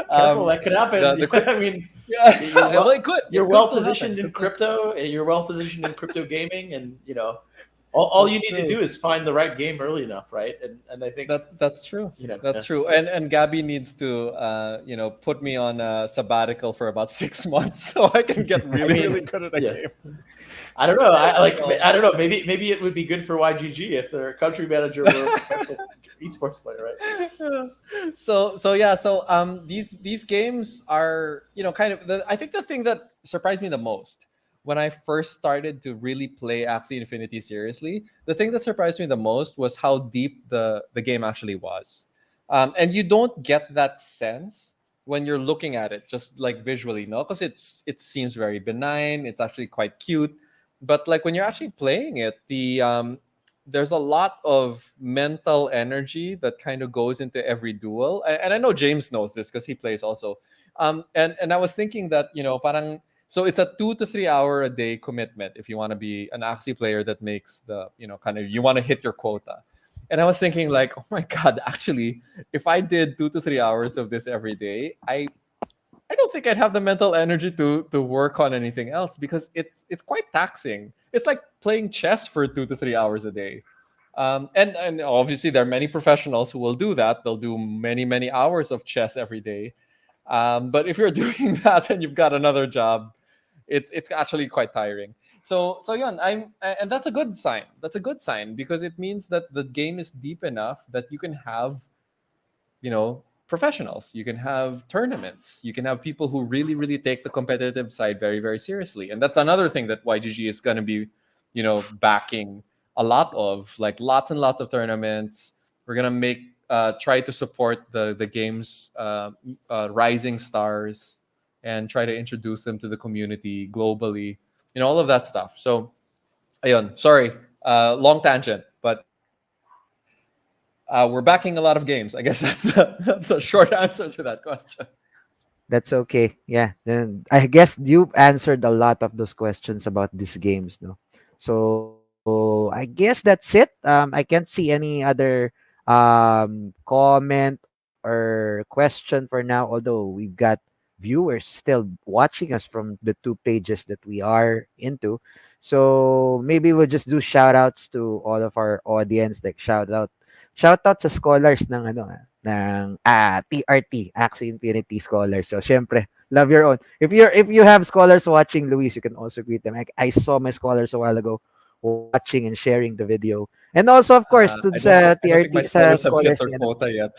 S4: Careful,
S6: um,
S4: that could happen.
S6: the
S4: I mean,
S6: yeah,
S4: you're
S6: well,
S4: well,
S6: it
S4: you're
S6: could
S4: well
S6: still happen.
S4: positioned in crypto, and you're well positioned in crypto gaming, and all
S6: That's
S4: you need to
S6: true.
S4: do is find the right game early enough, right? And I think
S6: That's true. That's
S4: yeah.
S6: true. And Gabby needs to put me on a sabbatical for about 6 months so I can get
S4: I
S6: really really
S4: mean,
S6: good at a
S4: yeah.
S6: game.
S4: I don't know.
S6: Well,
S4: I don't know. Maybe it would be good for YGG if their country manager were a professional esports player, right?
S6: these games are kind of I think the thing that surprised me the most when I first started to really play Axie Infinity seriously, the thing that surprised me the most was how deep the game actually was. And you don't get that sense when you're looking at it just like visually, no, because it seems very benign, it's actually quite cute, but like when you're actually playing it, there's a lot of mental energy that kind of goes into every duel. And I know James knows this because he plays also. And I was thinking that, parang, so it's a 2 to 3 hour a day commitment if you want to be an Axie player that makes the, kind of, you want to hit your quota. And I was thinking like, oh my God, actually, if I did 2 to 3 hours of this every day, I don't think I'd have the mental energy to work on anything else because it's quite taxing. It's like playing chess for 2 to 3 hours a day. And obviously there are many professionals who will do that. They'll do many hours of chess every day. But if you're doing that and you've got another job, it's actually quite tiring. So yeah, and that's a good sign. That's a good sign because it means that the game is deep enough that you can have professionals, you can have tournaments, you can have people who really take the competitive side very seriously. And that's another thing that YGG is going to be backing a lot of, like lots and lots of tournaments. We're going to try to support the game's rising stars and try to introduce them to the community globally, all of that stuff. So Ayun, sorry, long tangent, but we're backing a lot of games. I guess that's a short answer to that question.
S1: That's okay. Yeah. Then I guess you answered a lot of those questions about these games, no? So I guess that's it. I can't see any other comment or question for now, although we've got viewers still watching us from the two pages that we are into. So maybe we'll just do shout outs to all of our audience, like shout out sa scholars ng TRT, Axie Infinity Scholars. So syempre, love your own. If you have scholars watching, Luis, you can also greet them. I saw my scholars a while ago watching and sharing the video. And also of course dun sa
S6: I don't think my
S1: TRT sa
S6: scholars have hit
S1: scholars
S6: their
S1: ni
S6: quota yet.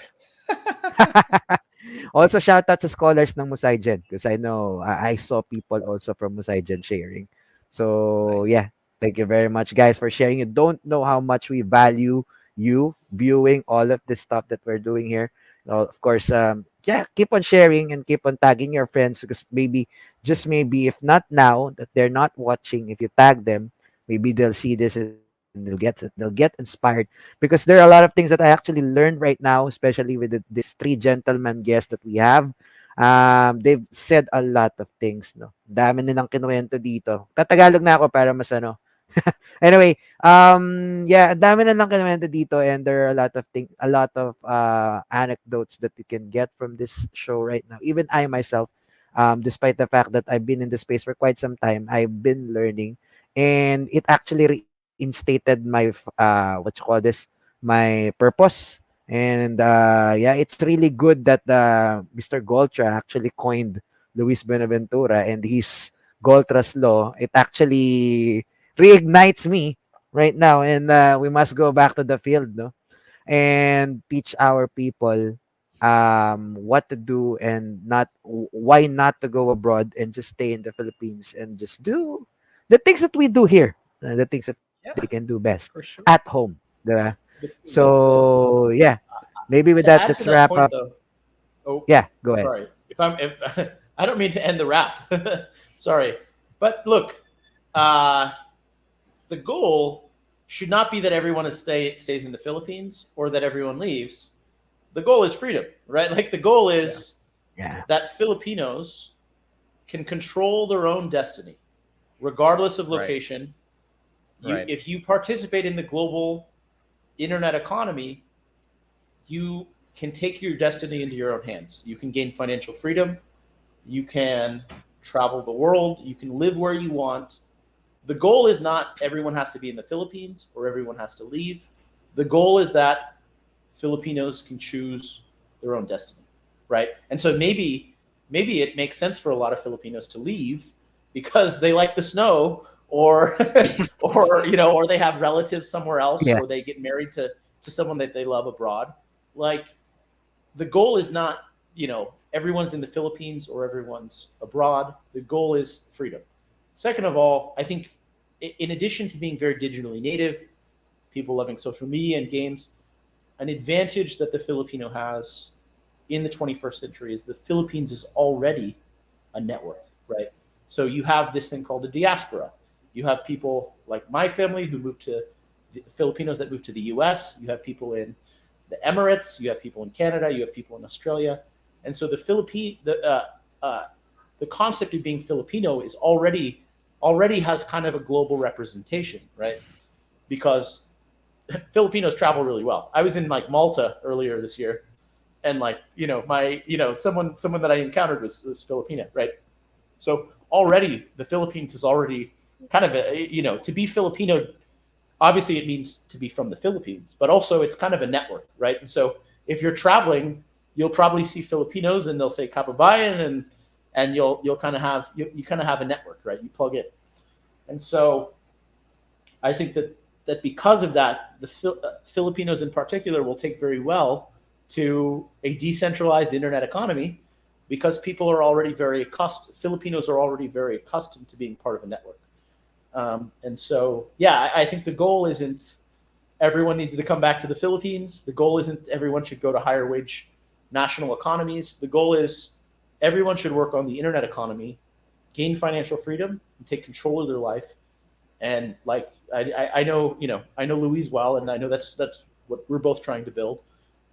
S1: Also, shout out to scholars ng Museigen because I know I saw people also from Museigen sharing. So,
S6: Nice.
S1: yeah, thank you very much, guys, for sharing. You don't know how much we value you viewing all of this stuff that we're doing here. Of course, yeah, keep on sharing and keep on tagging your friends because maybe, just maybe, if not now that they're not watching, if you tag them, maybe they'll see this and they'll get inspired because there are a lot of things that I actually learned right now, especially with these three gentlemen guests that we have. They've said a lot of things, no. Dami nilang kinuwento dito. Tatagalog na ako para mas ano. Anyway, yeah, ang dami na lang kinuwento dito and there are a lot of anecdotes that you can get from this show right now. Even I myself, despite the fact that I've been in the space for quite some time, I've been learning and it actually reinstated my what you call this, my purpose. And yeah, it's really good that Mr. Goltra actually coined Luis Benaventura and his Goltra's law. It actually reignites me right now, and we must go back to the field, no, and teach our people what to do and why not to go abroad and just stay in the Philippines and just do the things that we do here, the things that they can do
S4: Yeah,
S1: best
S4: for
S1: at
S4: sure.
S1: home. Diba? So yeah, maybe with
S4: To
S1: that,
S4: add
S1: let's
S4: to that
S1: wrap
S4: point,
S1: up.
S4: though, oh,
S1: Yeah, go ahead.
S4: sorry. If I don't mean to end the wrap. Sorry, but look, uh, the goal should not be that everyone stays in the Philippines or that everyone leaves. The goal is freedom, right? Like the goal
S6: Yeah.
S4: is
S1: Yeah,
S4: that Filipinos can control their own destiny, regardless of
S6: Right.
S4: location.
S6: Right.
S4: If you participate in the global internet economy, you can take your destiny into your own hands. You can gain financial freedom. You can travel the world. You can live where you want. The goal is not everyone has to be in the Philippines or everyone has to leave. The goal is that Filipinos can choose their own destiny, right? And so maybe it makes sense for a lot of Filipinos to leave because they like the snow or or they have relatives somewhere else
S1: yeah,
S4: or they get married to someone that they love abroad. Like the goal is not, everyone's in the Philippines or everyone's abroad. The goal is freedom. Second of all, I think in addition to being very digitally native, people loving social media and games, an advantage that the Filipino has in the 21st century is the Philippines is already a network, right? So you have this thing called a diaspora. You have people like my family who moved to the Filipinos that moved to the US. You have people in the Emirates. You have people in Canada. You have people in Australia. And so the concept of being Filipino is already has kind of a global representation, right? Because Filipinos travel really well. I was in like Malta earlier this year, and like my someone that I encountered was Filipina, right? So already the Philippines is already kind of to be Filipino. Obviously, it means to be from the Philippines, but also it's kind of a network, right? And so if you're traveling, you'll probably see Filipinos, and they'll say kababayan, and you'll kind of have you kind of have a network, right? You plug in, and so I think that because of that, the Filipinos in particular will take very well to a decentralized internet economy because people are already very accustomed. Filipinos are already very accustomed to being part of a network, and so yeah, I think the goal isn't everyone needs to come back to the Philippines. The goal isn't everyone should go to higher wage national economies. The goal is everyone should work on the internet economy, gain financial freedom, and take control of their life, and like I know, I know Louise well, and I know that's what we're both trying to build.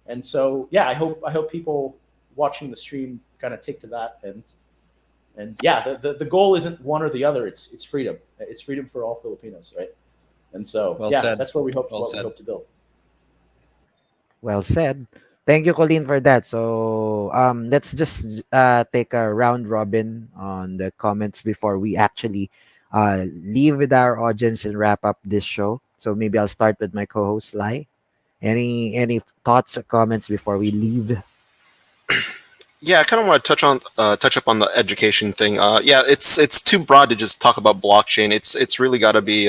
S4: And so, yeah, I hope people watching the stream kind of take to that. And yeah, the goal isn't one or the other. It's freedom. It's freedom for all Filipinos, right? And so,
S6: Well
S4: yeah,
S6: said.
S4: that's what we hope
S6: Well
S4: what we
S6: said.
S4: hope to build.
S1: Well said. Thank you, Colleen, for that. So let's just take a round robin on the comments before we actually leave with our audience and wrap up this show. So maybe I'll start with my co-host Lai. Any thoughts or comments before we leave?
S2: Yeah, I kind of want to touch up on the education thing. Yeah, it's too broad to just talk about blockchain. It's really got to be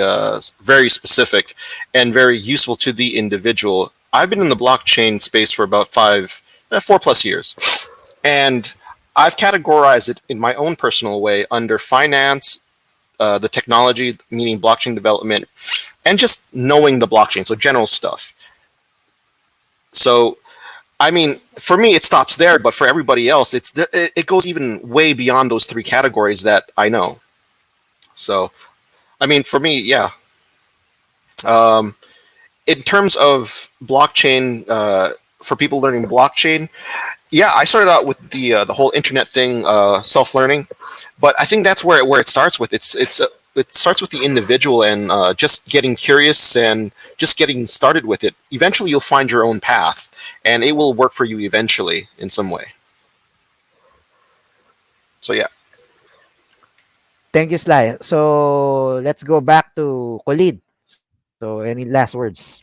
S2: very specific and very useful to the individual. I've been in the blockchain space for about 4+ years, and I've categorized it in my own personal way under finance, the technology, meaning blockchain development, and just knowing the blockchain, so general stuff. So I mean, for me, it stops there, but for everybody else, it goes even way beyond those three categories that I know. So, I mean, for me, yeah. Um, in terms of blockchain, for people learning blockchain, yeah, I started out with the whole internet thing, self learning, but I think that's where it starts with. It starts with the individual and just getting curious and just getting started with it. Eventually, you'll find your own path, and it will work for you eventually in some way. So yeah.
S1: Thank you, Sly. So let's go back to Colleen. So any last words?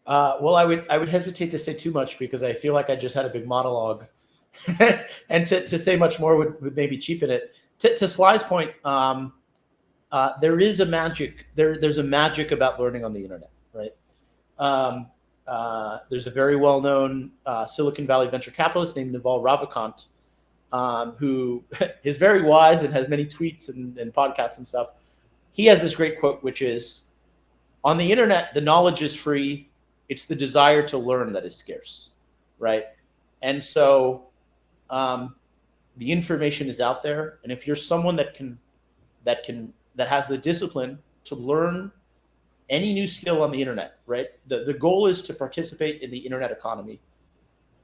S4: Well, I would hesitate to say too much because I feel like I just had a big monologue, and to say much more would maybe cheapen it. To Sly's point, there is a magic. There's a magic about learning on the internet, right? Um, there's a very well-known Silicon Valley venture capitalist named Naval Ravikant, who is very wise and has many tweets and podcasts and stuff. He has this great quote, which is, "On the internet, the knowledge is free. It's the desire to learn that is scarce," right? And so um, the information is out there, and if you're someone that has the discipline to learn any new skill on the internet, right? The goal is to participate in the internet economy.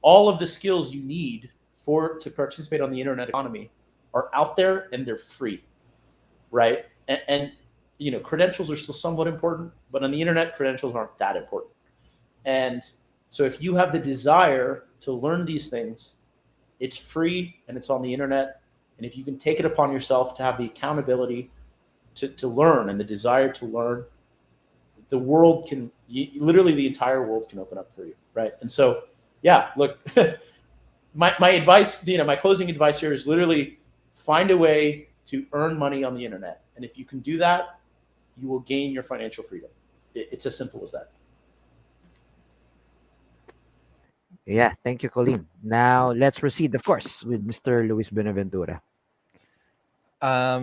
S4: All of the skills you need to participate on the internet economy are out there and they're free, right? And credentials are still somewhat important, but on the internet, credentials aren't that important. And so if you have the desire to learn these things, it's free and it's on the internet. And if you can take it upon yourself to have the accountability to learn and the desire to learn, the world literally the entire world can open up for you, right? And so, yeah, look, my advice, my closing advice here is literally find a way to earn money on the internet. And if you can do that, you will gain your financial freedom. It's as simple as that.
S1: Yeah, thank you, Colleen. Now let's proceed, of course, with Mr. Luis Benaventura.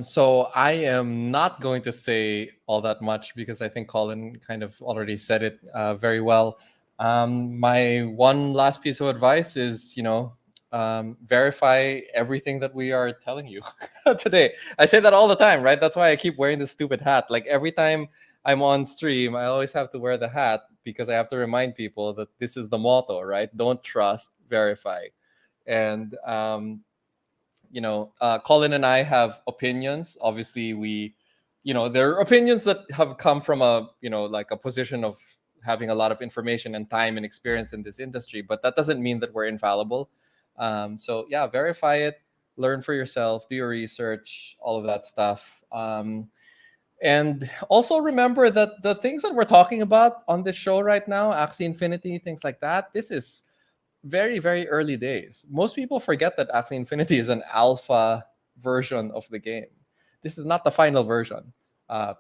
S6: So I am not going to say all that much because I think Colin kind of already said it very well. My one last piece of advice is, verify everything that we are telling you today. I say that all the time, right? That's why I keep wearing this stupid hat. Like every time I'm on stream, I always have to wear the hat because I have to remind people that this is the motto, right? Don't trust, verify. And Colin and I have opinions. Obviously, there are opinions that have come from like a position of having a lot of information and time and experience in this industry, but that doesn't mean that we're infallible. So yeah, verify it, learn for yourself, do your research, all of that stuff. And also remember that the things that we're talking about on this show right now, Axie Infinity, things like that, this is very, very early days. Most people forget that Axie Infinity is an alpha version of the game. This is not the final version,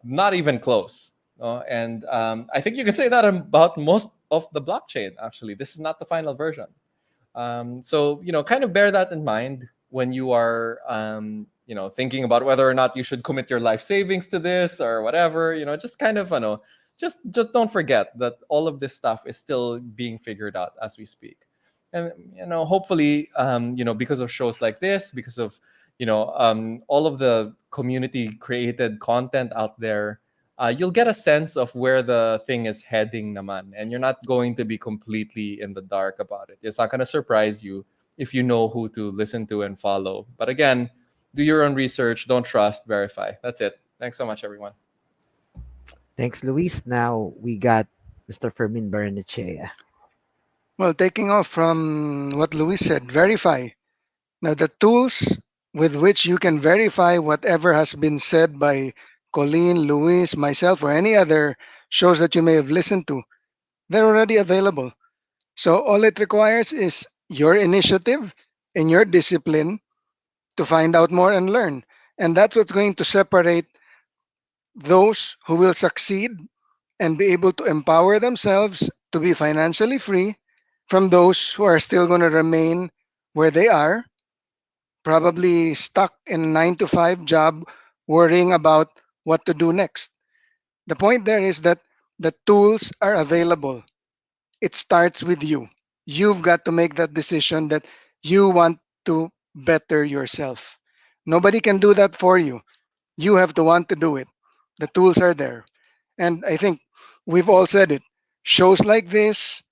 S6: not even close. And I think you can say that about most of the blockchain, actually. This is not the final version. So, kind of bear that in mind when you are, thinking about whether or not you should commit your life savings to this or whatever. Just kind of, just don't forget that all of this stuff is still being figured out as we speak. And hopefully because of shows like this, because of all of the community created content out there, you'll get a sense of where the thing is heading naman, and you're not going to be completely in the dark about it. It's not going to surprise you if you know who to listen to and follow. But again, do your own research, don't trust, verify. That's it. Thanks so much, everyone.
S1: Thanks, Luis. Now we got Mr. Fermin Barnechea.
S5: Well, taking off from what Luis said, verify. Now, the tools with which you can verify whatever has been said by Colleen, Luis, myself, or any other shows that you may have listened to, they're already available. So all it requires is your initiative and your discipline to find out more and learn. And that's what's going to separate those who will succeed and be able to empower themselves to be financially free from those who are still going to remain where they are, probably stuck in a 9 to 5 job, worrying about what to do next. The point there is that the tools are available. It starts with you. You've got to make that decision that you want to better yourself. Nobody can do that for you. You have to want to do it. The tools are there. And I think we've all said it. Shows like this,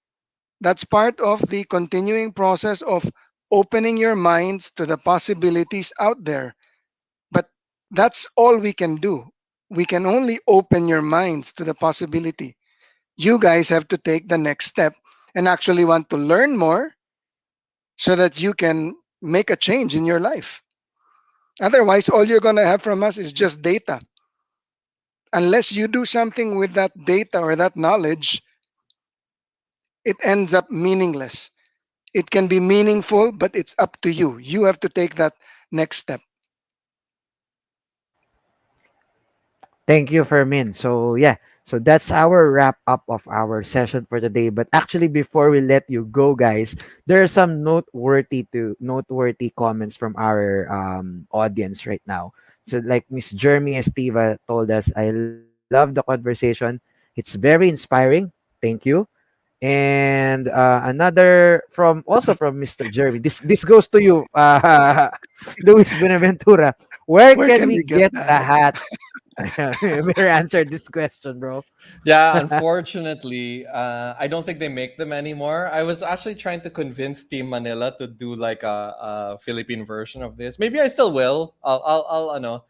S5: that's part of the continuing process of opening your minds to the possibilities out there. But that's all we can do. We can only open your minds to the possibility. You guys have to take the next step and actually want to learn more so that you can make a change in your life. Otherwise, all you're going to have from us is just data. Unless you do something with that data or that knowledge, it ends up meaningless. It can be meaningful, but it's up to you. You have to take that next step.
S1: Thank you, Fermin. So yeah, so that's our wrap up of our session for today. But actually, before we let you go, guys, there are some noteworthy comments from our audience right now. So like Miss Jeremy Estiva told us, I love the conversation. It's very inspiring. Thank you. And another from Mr. Jeremy. This goes to you, Luis Benaventura. Where
S5: Where
S1: can
S5: can
S1: we
S5: we get
S1: get the
S5: that?
S1: hat? Better answer this question, bro.
S6: Yeah, unfortunately, I don't think they make them anymore. I was actually trying to convince Team Manila to do like a Philippine version of this. Maybe I still will. I'll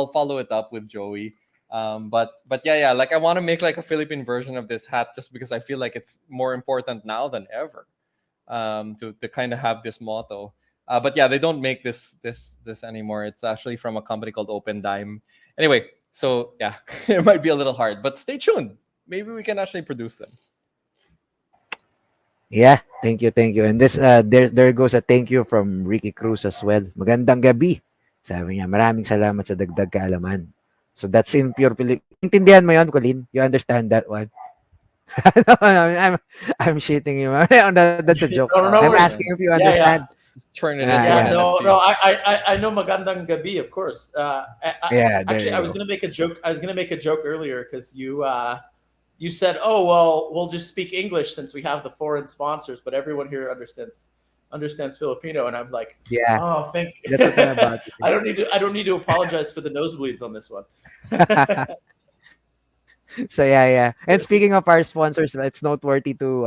S6: follow it up with Joey. But yeah, like I want to make like a Philippine version of this hat just because I feel like it's more important now than ever. To kind of have this motto. But yeah, they don't make this anymore. It's actually from a company called Open Dime. Anyway, so yeah, it might be a little hard, but stay tuned. Maybe we can actually produce them.
S1: Yeah, thank you. And this there goes a thank you from Ricky Cruz as well. Magandang gabi. Sabi niya, maraming salamat sa dagdag kaalaman. So that's in pure Philip. Naintindihan mo 'yon, Colin? You understand that one? No, I'm shitting you. That's a joke.
S4: No,
S1: I'm
S4: no
S6: It's
S1: asking
S4: worries.
S1: if you
S4: Yeah,
S1: understand.
S4: yeah.
S6: just turn it into
S1: Yeah.
S6: an
S4: Yeah, no, no,
S6: NFT.
S4: I know Magandang Gabi, of course.
S1: Yeah, there
S4: Actually,
S1: you
S4: I was
S1: go.
S4: gonna make a joke. I was gonna make a joke earlier because you said, "Oh well, we'll just speak English since we have the foreign sponsors," but everyone here understands Filipino, and I'm like,
S1: Yeah,
S4: "Oh, thank."
S1: that's what I'm about to
S4: I don't need to apologize for the nosebleeds on this one.
S1: say. So yeah. And speaking of our sponsors, it's noteworthy to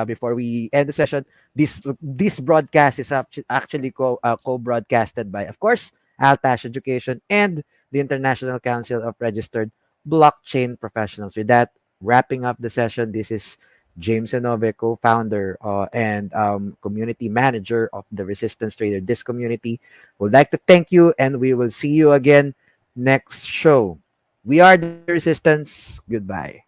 S1: before we end the session, this broadcast is actually co-broadcasted by, of course, Althash Education and the International Council of Registered Blockchain Professionals. With that, wrapping up the session, this is James Enove, co-founder and community manager of the Resistance Trader. This community would like to thank you, and we will see you again next show. We are the Resistance. Goodbye.